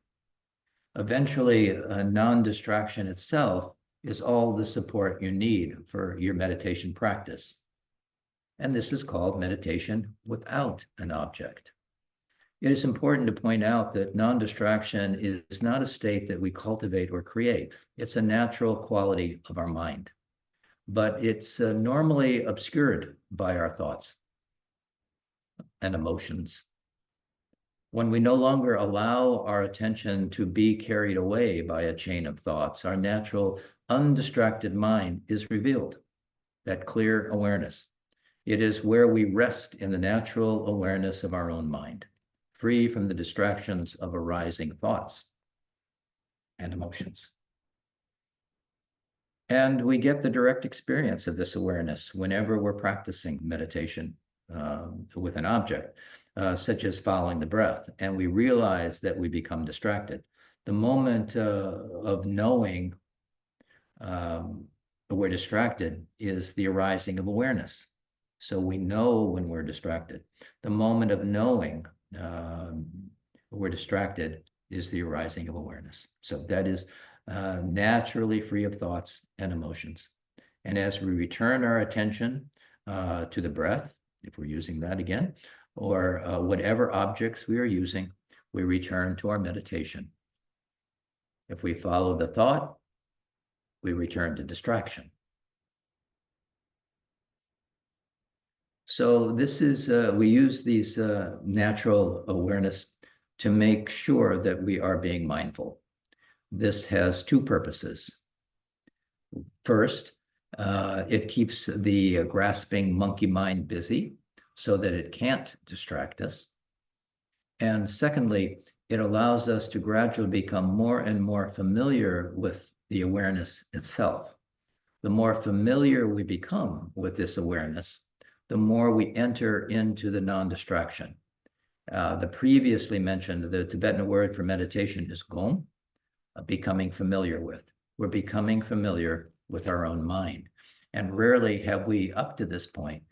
Eventually, a non-distraction itself is all the support you need for your meditation practice. And this is called meditation without an object. It is important to point out that non-distraction is not a state that we cultivate or create. It's a natural quality of our mind, but it's normally obscured by our thoughts and emotions. When we no longer allow our attention to be carried away by a chain of thoughts, our natural undistracted mind is revealed, that clear awareness. It is where we rest in the natural awareness of our own mind, free from the distractions of arising thoughts and emotions. And we get the direct experience of this awareness whenever we're practicing meditation with an object, such as following the breath, and we realize that we become distracted. The moment of knowing we're distracted is the arising of awareness. So we know when we're distracted. The moment of knowing we're distracted is the arising of awareness. So that is naturally free of thoughts and emotions. And as we return our attention to the breath, if we're using that again, or whatever objects we are using, we return to our meditation. If we follow the thought, we return to distraction. So this is, we use these natural awareness to make sure that we are being mindful. This has two purposes. First, it keeps the grasping monkey mind busy so that it can't distract us. And secondly, it allows us to gradually become more and more familiar with the awareness itself. The more familiar we become with this awareness, the more we enter into the non-distraction. The previously mentioned, the Tibetan word for meditation is gom, becoming familiar with. We're becoming familiar with our own mind. And rarely have we, up to this point,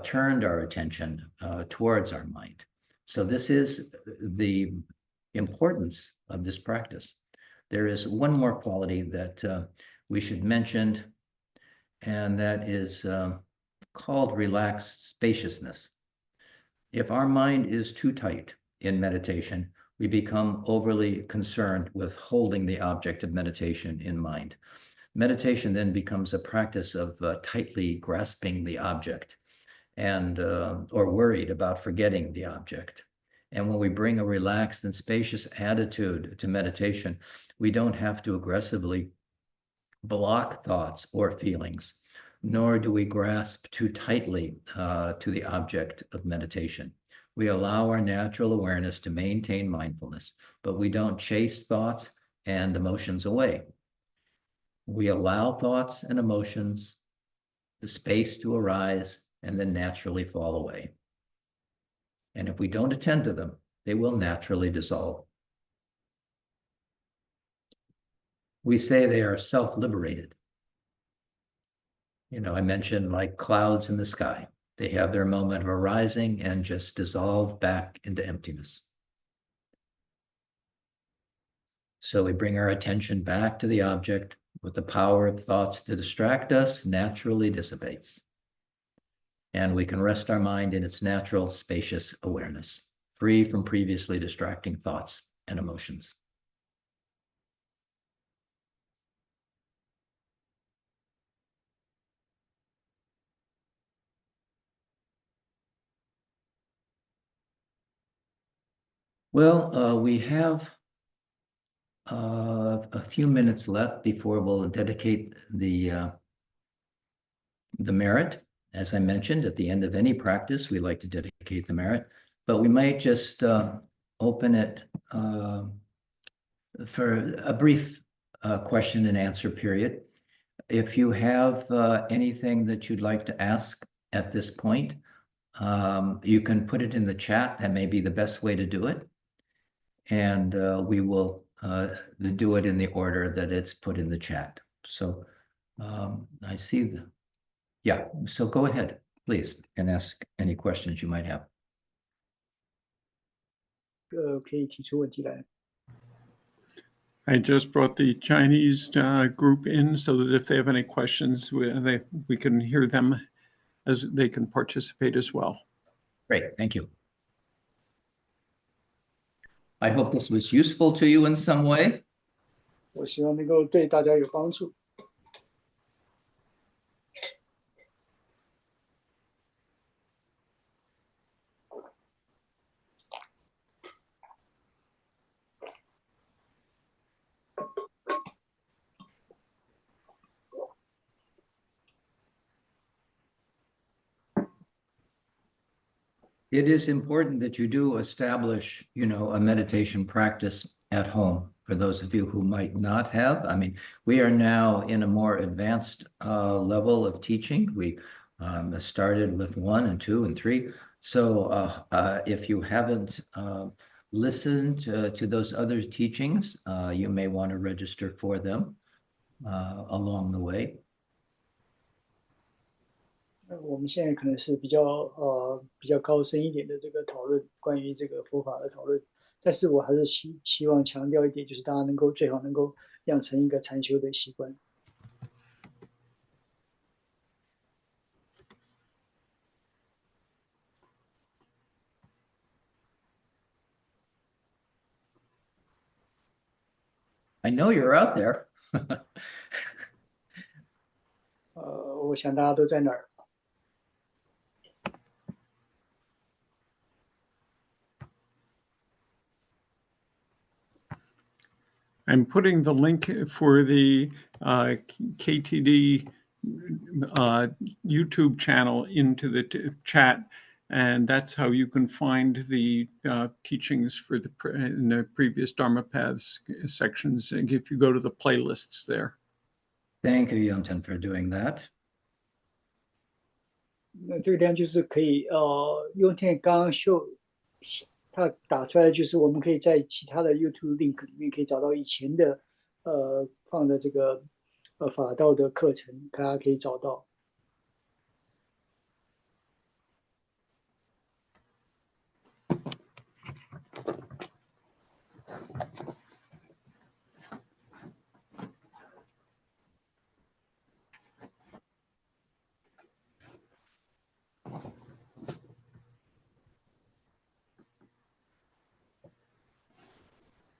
turned our attention towards our mind. So this is the importance of this practice. There is one more quality that we should mention, and that is called relaxed spaciousness. If our mind is too tight in meditation, we become overly concerned with holding the object of meditation in mind. Meditation then becomes a practice of tightly grasping the object and or worried about forgetting the object. And when we bring a relaxed and spacious attitude to meditation, we don't have to aggressively block thoughts or feelings, nor do we grasp too tightly to the object of meditation. We allow our natural awareness to maintain mindfulness, but we don't chase thoughts and emotions away. We allow thoughts and emotions the space to arise and then naturally fall away. And if we don't attend to them, they will naturally dissolve. We say they are self-liberated. You know, I mentioned like clouds in the sky. They have their moment of arising and just dissolve back into emptiness. So we bring our attention back to the object with the power of thoughts to distract us naturally dissipates. And we can rest our mind in its natural, spacious awareness, free from previously distracting thoughts and emotions. Well, we have a few minutes left before we'll dedicate the the merit. As I mentioned, at the end of any practice, we like to dedicate the merit, but we might just open it for a brief question and answer period. If you have anything that you'd like to ask at this point, you can put it in the chat. That may be the best way to do it. And we will do it in the order that it's put in the chat. So I see yeah, so go ahead, please, and ask any questions you might have. 可以提出问题来。 I just brought the Chinese group in so that if they have any questions, we can hear them as they can participate as well. Great, thank you. I hope this was useful to you in some way. 我希望能够对大家有帮助。 It is important that you do establish, a meditation practice at home. For those of you who might not have, I mean, we are now in a more advanced level of teaching. We started with 1 and 2 and 3. So if you haven't listened to those other teachings, you may want to register for them along the way. 我们现在可能是比较高深一点的这个讨论，关于这个佛法的讨论。但是我还是希望强调一点，就是大家最好能够养成一个禅修的习惯。 I know you're out there. 我想大家都在那儿。 I'm putting the link for the KTD YouTube channel into the chat, and that's how you can find the teachings for in the previous Dharma Paths sections if you go to the playlists there. Thank you, Yunten, for doing that. 那这个地方就是可以用天刚刚他打出来，就是我们可以在其他的 YouTube link 里面可以找到以前的放的这个法道的课程，大家可以找到。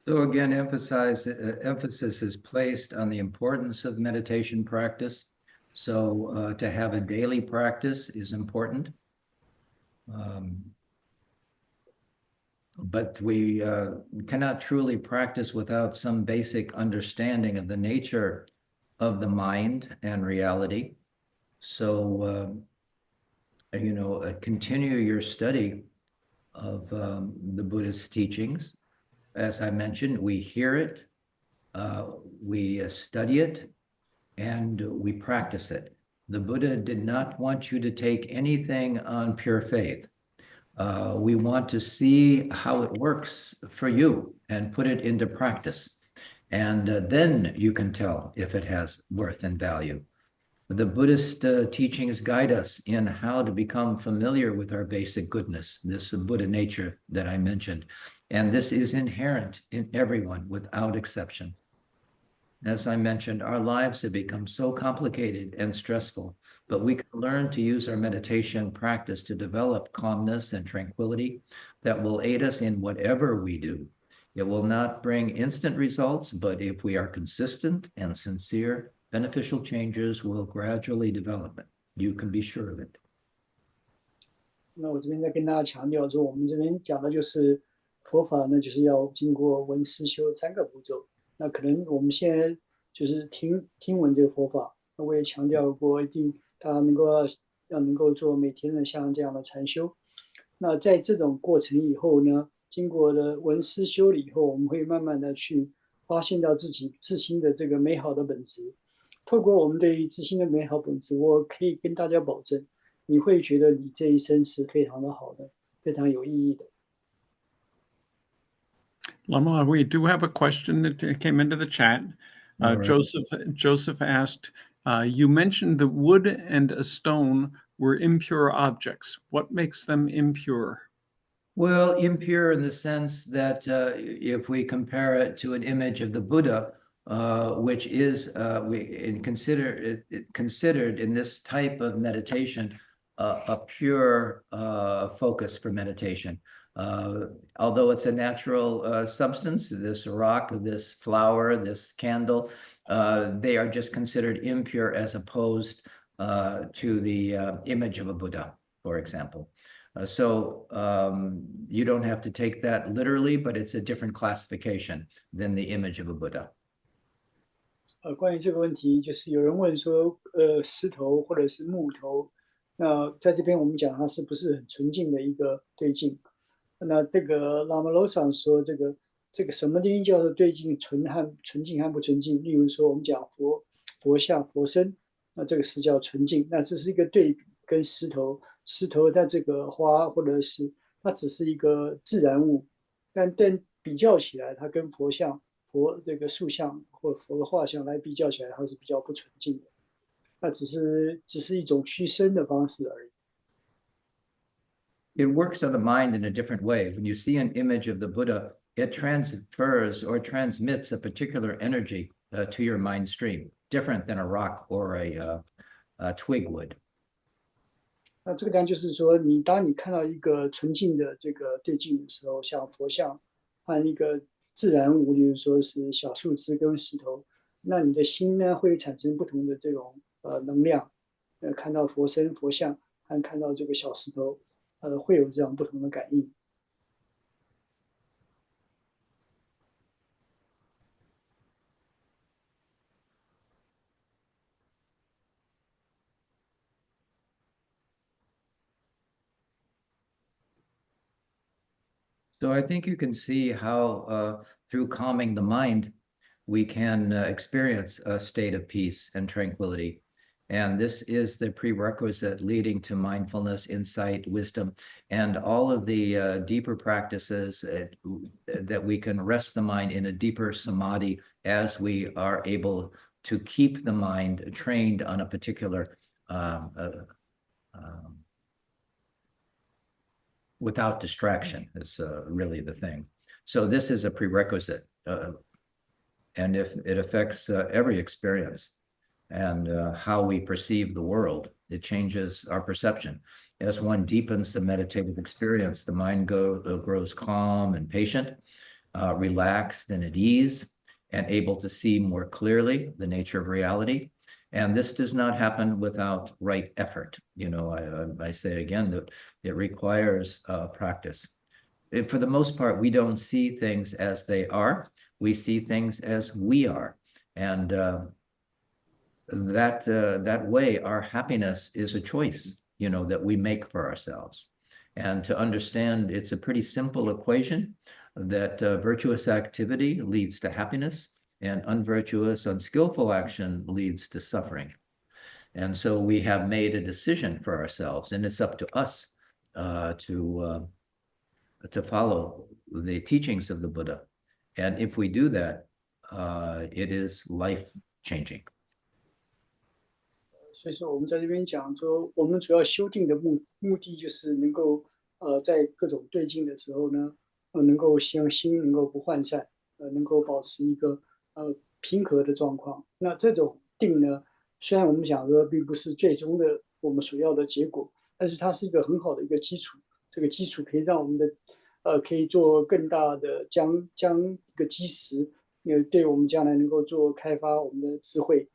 So again, emphasis is placed on the importance of meditation practice. So to have a daily practice is important. But we cannot truly practice without some basic understanding of the nature of the mind and reality. So, continue your study of the Buddhist teachings. As I mentioned, we hear it, we study it, and we practice it. The Buddha did not want you to take anything on pure faith. We want to see how it works for you and put it into practice. And then you can tell if it has worth and value. The Buddhist teachings guide us in how to become familiar with our basic goodness, this Buddha nature that I mentioned. And this is inherent in everyone without exception. As I mentioned, our lives have become so complicated and stressful, but we can learn to use our meditation practice to develop calmness and tranquility that will aid us in whatever we do. It will not bring instant results, but if we are consistent and sincere, beneficial changes will gradually develop. You can be sure of it. 那我这边再跟大家强调说，我们这边讲的就是佛法呢，就是要经过闻思修3个步骤。那可能我们现在就是听闻这个佛法，那我也强调过，一定他要能够做每天的像这样的禅修。那在这种过程以后呢，经过了闻思修理以后，我们会慢慢的去发现到自己自心的这个美好的本质。透过我们对于自心的美好本质，我可以跟大家保证，你会觉得你这一生是非常的好的，非常有意义的。Lama, we do have a question that came into the chat. All right. Joseph asked, you mentioned that wood and a stone were impure objects. What makes them impure? Well, impure in the sense that if we compare it to an image of the Buddha, which is considered in this type of meditation a pure focus for meditation. Although it's a natural substance, this rock, this flower, this candle, they are just considered impure as opposed to the image of a Buddha, for example. So you don't have to take that literally, but it's a different classification than the image of a Buddha. 关于这个问题，就是有人问说，石头或者是木头，那在这边我们讲它是不是很纯净的一个对境？那这个 Lama Losang 说，这个什么东西叫做对境纯净和不纯净？例如说，我们讲佛像、佛身，那这个是叫纯净。那这是一个对比，跟石头的这个花或者是它只是一个自然物，但比较起来，它跟佛这个塑像或佛的画像来比较起来，它是比较不纯净的。那只是一种虚身的方式而已。It works on the mind in a different way. When you see an image of the Buddha, it transfers or transmits a particular energy to your mind stream, different than a rock or a twig would. 那这个当然就是说，当你看到一个纯净的这个对境的时候，像佛像和一个自然物，例如说是小树枝跟石头，那你的心呢会产生不同的这种能量。看到佛身、佛像和看到这个小石头，会有这样不同的感应。So I think you can see how through calming the mind, we can experience a state of peace and tranquility. And this is the prerequisite leading to mindfulness, insight, wisdom, and all of the deeper practices that we can rest the mind in a deeper samadhi as we are able to keep the mind trained on a particular without distraction is really the thing. So this is a prerequisite, and if it affects every experience and how we perceive the world, it changes our perception. As one deepens the meditative experience, the mind grows calm and patient, relaxed and at ease, and able to see more clearly the nature of reality. And this does not happen without right effort. You know, I say again that it requires practice. For the most part, we don't see things as they are. We see things as we are. And that way, our happiness is a choice, you know, that we make for ourselves. And to understand, it's a pretty simple equation that virtuous activity leads to happiness, and unvirtuous, unskillful action leads to suffering. And so we have made a decision for ourselves, and it's up to us to follow the teachings of the Buddha. And if we do that, it is life-changing. 所以说，我们在这边讲说，我们主要修订的目的就是能够在各种对境的时候呢，能够心能够不涣散，能够保持一个平和的状况。那这种定呢，虽然我们讲说并不是最终的我们所要的结果，但是它是一个很好的一个基础。这个基础可以让我们的可以做更大的将一个基石，对我们将来能够做开发我们的智慧，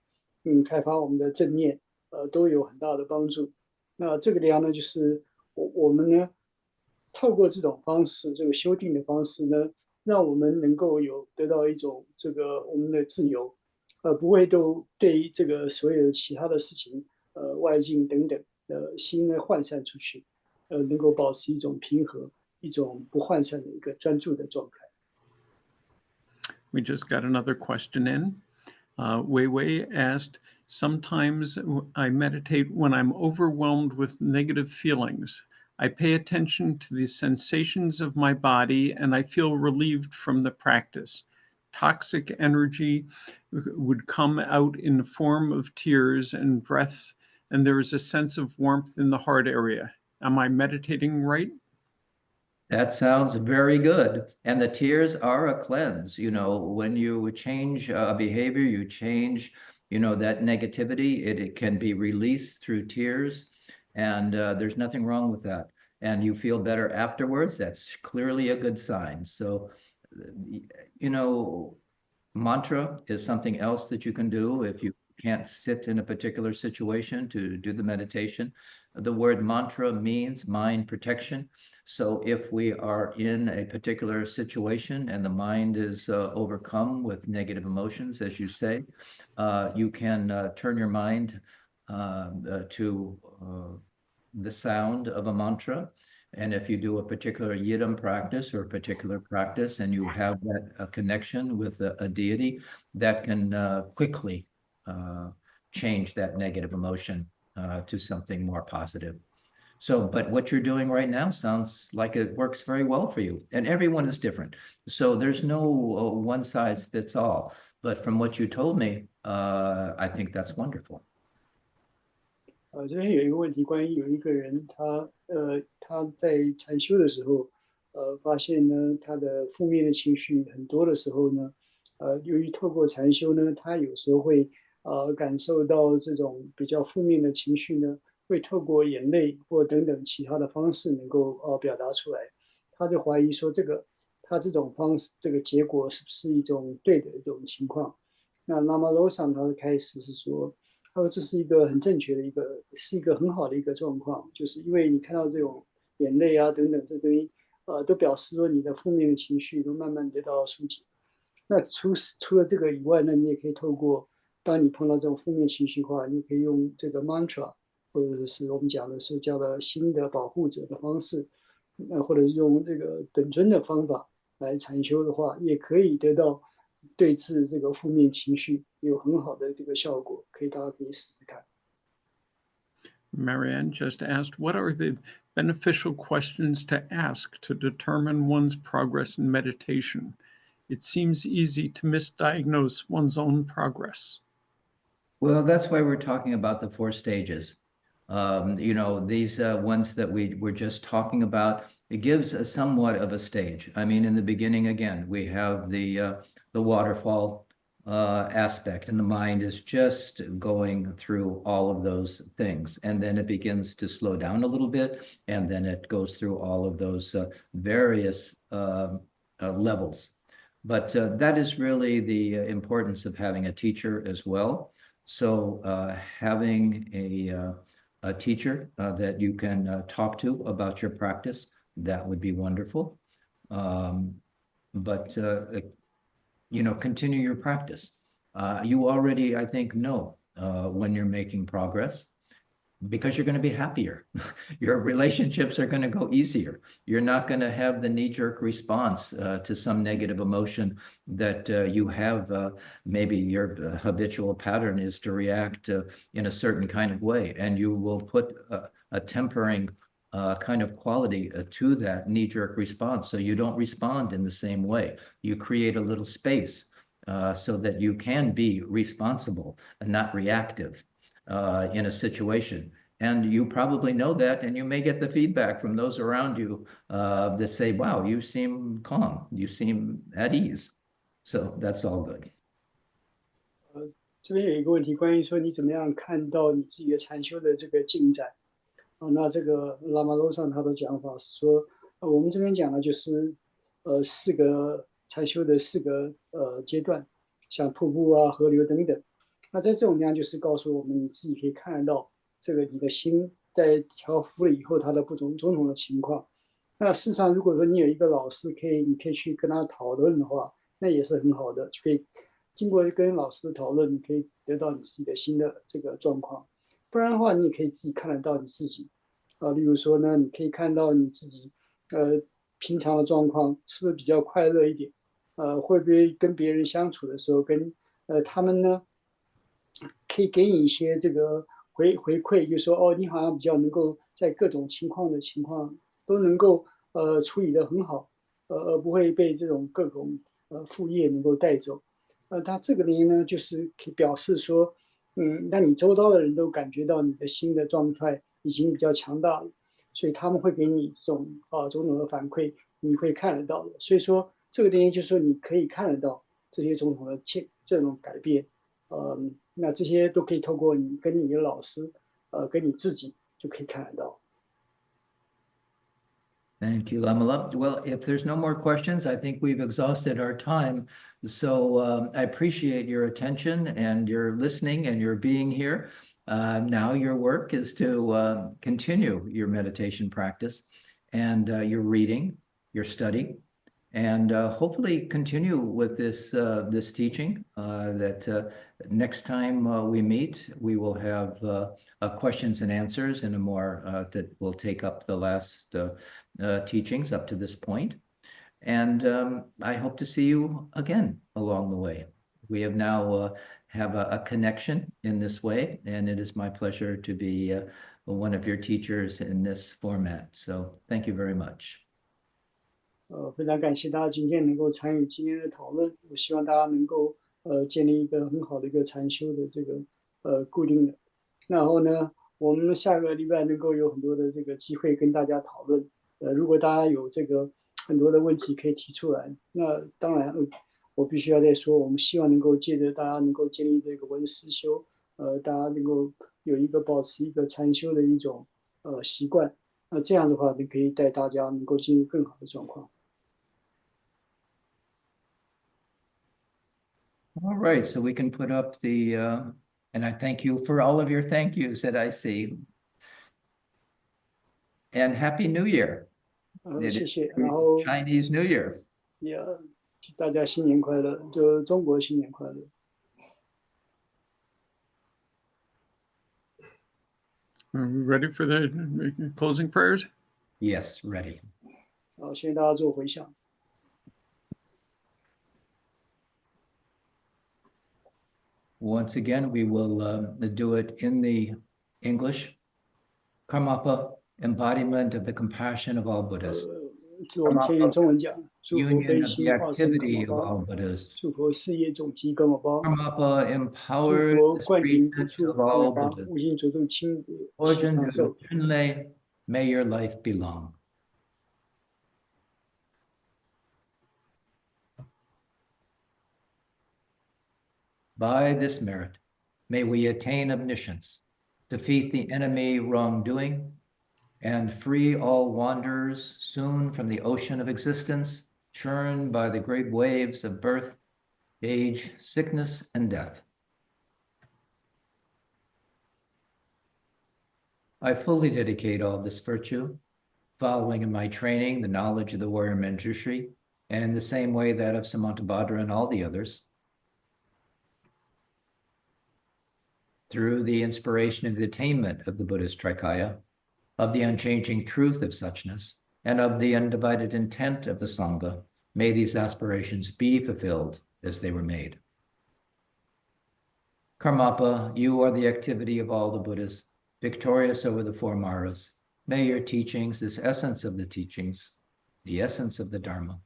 开发我们的正念，都有很大的帮助。那这个地方呢，就是我们呢，透过这种方式，这个修订的方式呢，让我们能够得到一种这个我们的自由，不会对这个所有的其他的事情外境等等的心呢涣散出去，能够保持一种平和、一种不涣散的一个专注的状态。We just got another question in. Wei Wei asked, sometimes I meditate when I'm overwhelmed with negative feelings. I pay attention to the sensations of my body and I feel relieved from the practice. Toxic energy would come out in the form of tears and breaths, and there is a sense of warmth in the heart area. Am I meditating right? That sounds very good. And the tears are a cleanse. You know, when you change a behavior, you change, you know, that negativity, it can be released through tears. And there's nothing wrong with that. And you feel better afterwards. That's clearly a good sign. So, you know, mantra is something else that you can do if you can't sit in a particular situation to do the meditation. The word mantra means mind protection. So if we are in a particular situation and the mind is overcome with negative emotions, as you say, you can turn your mind to the sound of a mantra. And if you do a particular yidam practice or a particular practice and you have that connection with a deity, that can quickly change that negative emotion to something more positive. So, but what you're doing right now sounds like it works very well for you. And everyone is different. So there's no one size fits all. But from what you told me, I think that's wonderful. 这边有一个问题，关于有一个人他在禅修的时候，发现呢他的负面的情绪很多的时候呢，由于透过禅修呢，他有时候会感受到这种比较负面的情绪呢，会透过眼泪或等等其他的方式能够表达出来。他就怀疑说他这种方式这个结果是不是一种对的一种情况？那 Lama Losang 他的开始是说。他说这是一个很正确的是一个很好的一个状况，就是因为你看到这种眼泪啊等等这东西，都表示说你的负面的情绪都慢慢得到疏解。那除了这个以外呢，你也可以透过当你碰到这种负面情绪的话，你可以用这个 mantra，或者是我们讲的是叫做心的保护者的方式，或者是用这个本尊的方法来禅修的话，也可以得到对治这个负面情绪有很好的这个效果，大家可以试试看。Marianne just asked, what are the beneficial questions to ask to determine one's progress in meditation? It seems easy to misdiagnose one's own progress. Well, that's why we're talking about the 4 stages. You know, these ones that we were just talking about, it gives a somewhat of a stage. I mean, in the beginning, again, we have the waterfall aspect, and the mind is just going through all of those things. And then it begins to slow down a little bit, and then it goes through all of those various levels. But that is really the importance of having a teacher as well. So having a teacher that you can talk to about your practice, that would be wonderful. But you know, continue your practice. You already, I think, know when you're making progress because you're going to be happier. Your relationships are going to go easier. You're not going to have the knee-jerk response to some negative emotion that you have. Maybe your habitual pattern is to react in a certain kind of way, and you will put a tempering kind of quality to that knee-jerk response, so you don't respond in the same way. You create a little space so that you can be responsible and not reactive in a situation. And you probably know that, and you may get the feedback from those around you that say, wow, you seem calm, you seem at ease. So that's all good. 这边有一个问题，关于说你怎么样看到你自己的禅修的这个进展那这个 Lama Losang 他的讲法是说，我们这边讲的就是4个禅修的4个阶段，像瀑布啊、河流等等。那在这种地方就是告诉我们，你自己可以看得到这个你的心在调伏了以后，它的种种的情况。那事实上，如果说你有一个老师你可以去跟他讨论的话，那也是很好的，就可以经过跟老师讨论，你可以得到你自己的新的这个状况。不然的话，你也可以自己看得到你自己例如说呢，你可以看到你自己平常的状况是不是比较快乐一点，会不会跟别人相处的时候他们呢可以给你一些这个回馈，就说哦，你好像比较能够在各种情况都能够处理得很好，而不会被这种各种副业能够带走。它这个呢，就是可以表示说，那你周遭的人都感觉到你的新的状态已经比较强大了，所以他们会给你这种种种的反馈，你会看得到的。所以说这个就是说你可以看得到这些种种的这种改变。那这些都可以透过你跟你的老师，跟你自己就可以看得到。Thank you, Lama. Well, if there's no more questions, I think we've exhausted our time. So I appreciate your attention and your listening and your being here. Now your work is to continue your meditation practice and your reading, your study, and hopefully continue with this teaching. That next time we meet, we will have questions and answers in a more that will take up the last teachings up to this point. And I hope to see you again along the way. We have now have a connection in this way, and it is my pleasure to be one of your teachers in this format. So thank you very much. 非常感谢大家今天能够参与今天的讨论。我希望大家能够建立一个很好的一个禅修的这个固定的。然后呢，我们下个礼拜能够有很多的这个机会跟大家讨论。如果大家有这个很多的问题可以提出来，那当然我必须要再说，我们希望能够借着大家能够建立这个文思修，大家能够有一个保持一个禅修的一种习惯。那这样的话，就可以带大家能够进入更好的状况。All right, so we can put up the, and I thank you for all of your thank yous that I see. And Happy New Year. 谢谢。然后 Chinese New Year. 也大家新年快乐，就中国新年快乐。Are we ready for the closing prayers? Yes, ready. 好，谢谢大家做回向。Once again, we will do it in the English. Karmapa, embodiment of the compassion of all Buddhas. 我们先用中文讲，祝福 Union 悲 of the 心化身感 activity 冒 of 包， all Buddhas. 祝福事业总机感冒包， Karmapa 祝 empowers 福 the 冠军不 treatment 处 of 感冒 all 包， Buddhas. 无心主动亲喜 Origin 长寿。 Chunle, may your life be long. By this merit, may we attain omniscience, defeat the enemy wrongdoing, and free all wanderers soon from the ocean of existence, churned by the great waves of birth, age, sickness, and death. I fully dedicate all this virtue, following in my training the knowledge of the warrior Manjushri, and in the same way that of Samantabhadra and all the others, through the inspiration and the attainment of the Buddhist Trikaya, of the unchanging truth of suchness, and of the undivided intent of the Sangha, may these aspirations be fulfilled as they were made. Karmapa, you are the activity of all the Buddhas, victorious over the four Maras. May your teachings, this essence of the teachings, the essence of the Dharma,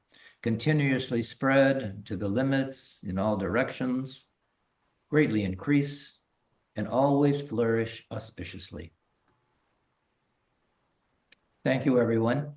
continuously spread to the limits in all directions, greatly increase, and always flourish auspiciously. Thank you, everyone.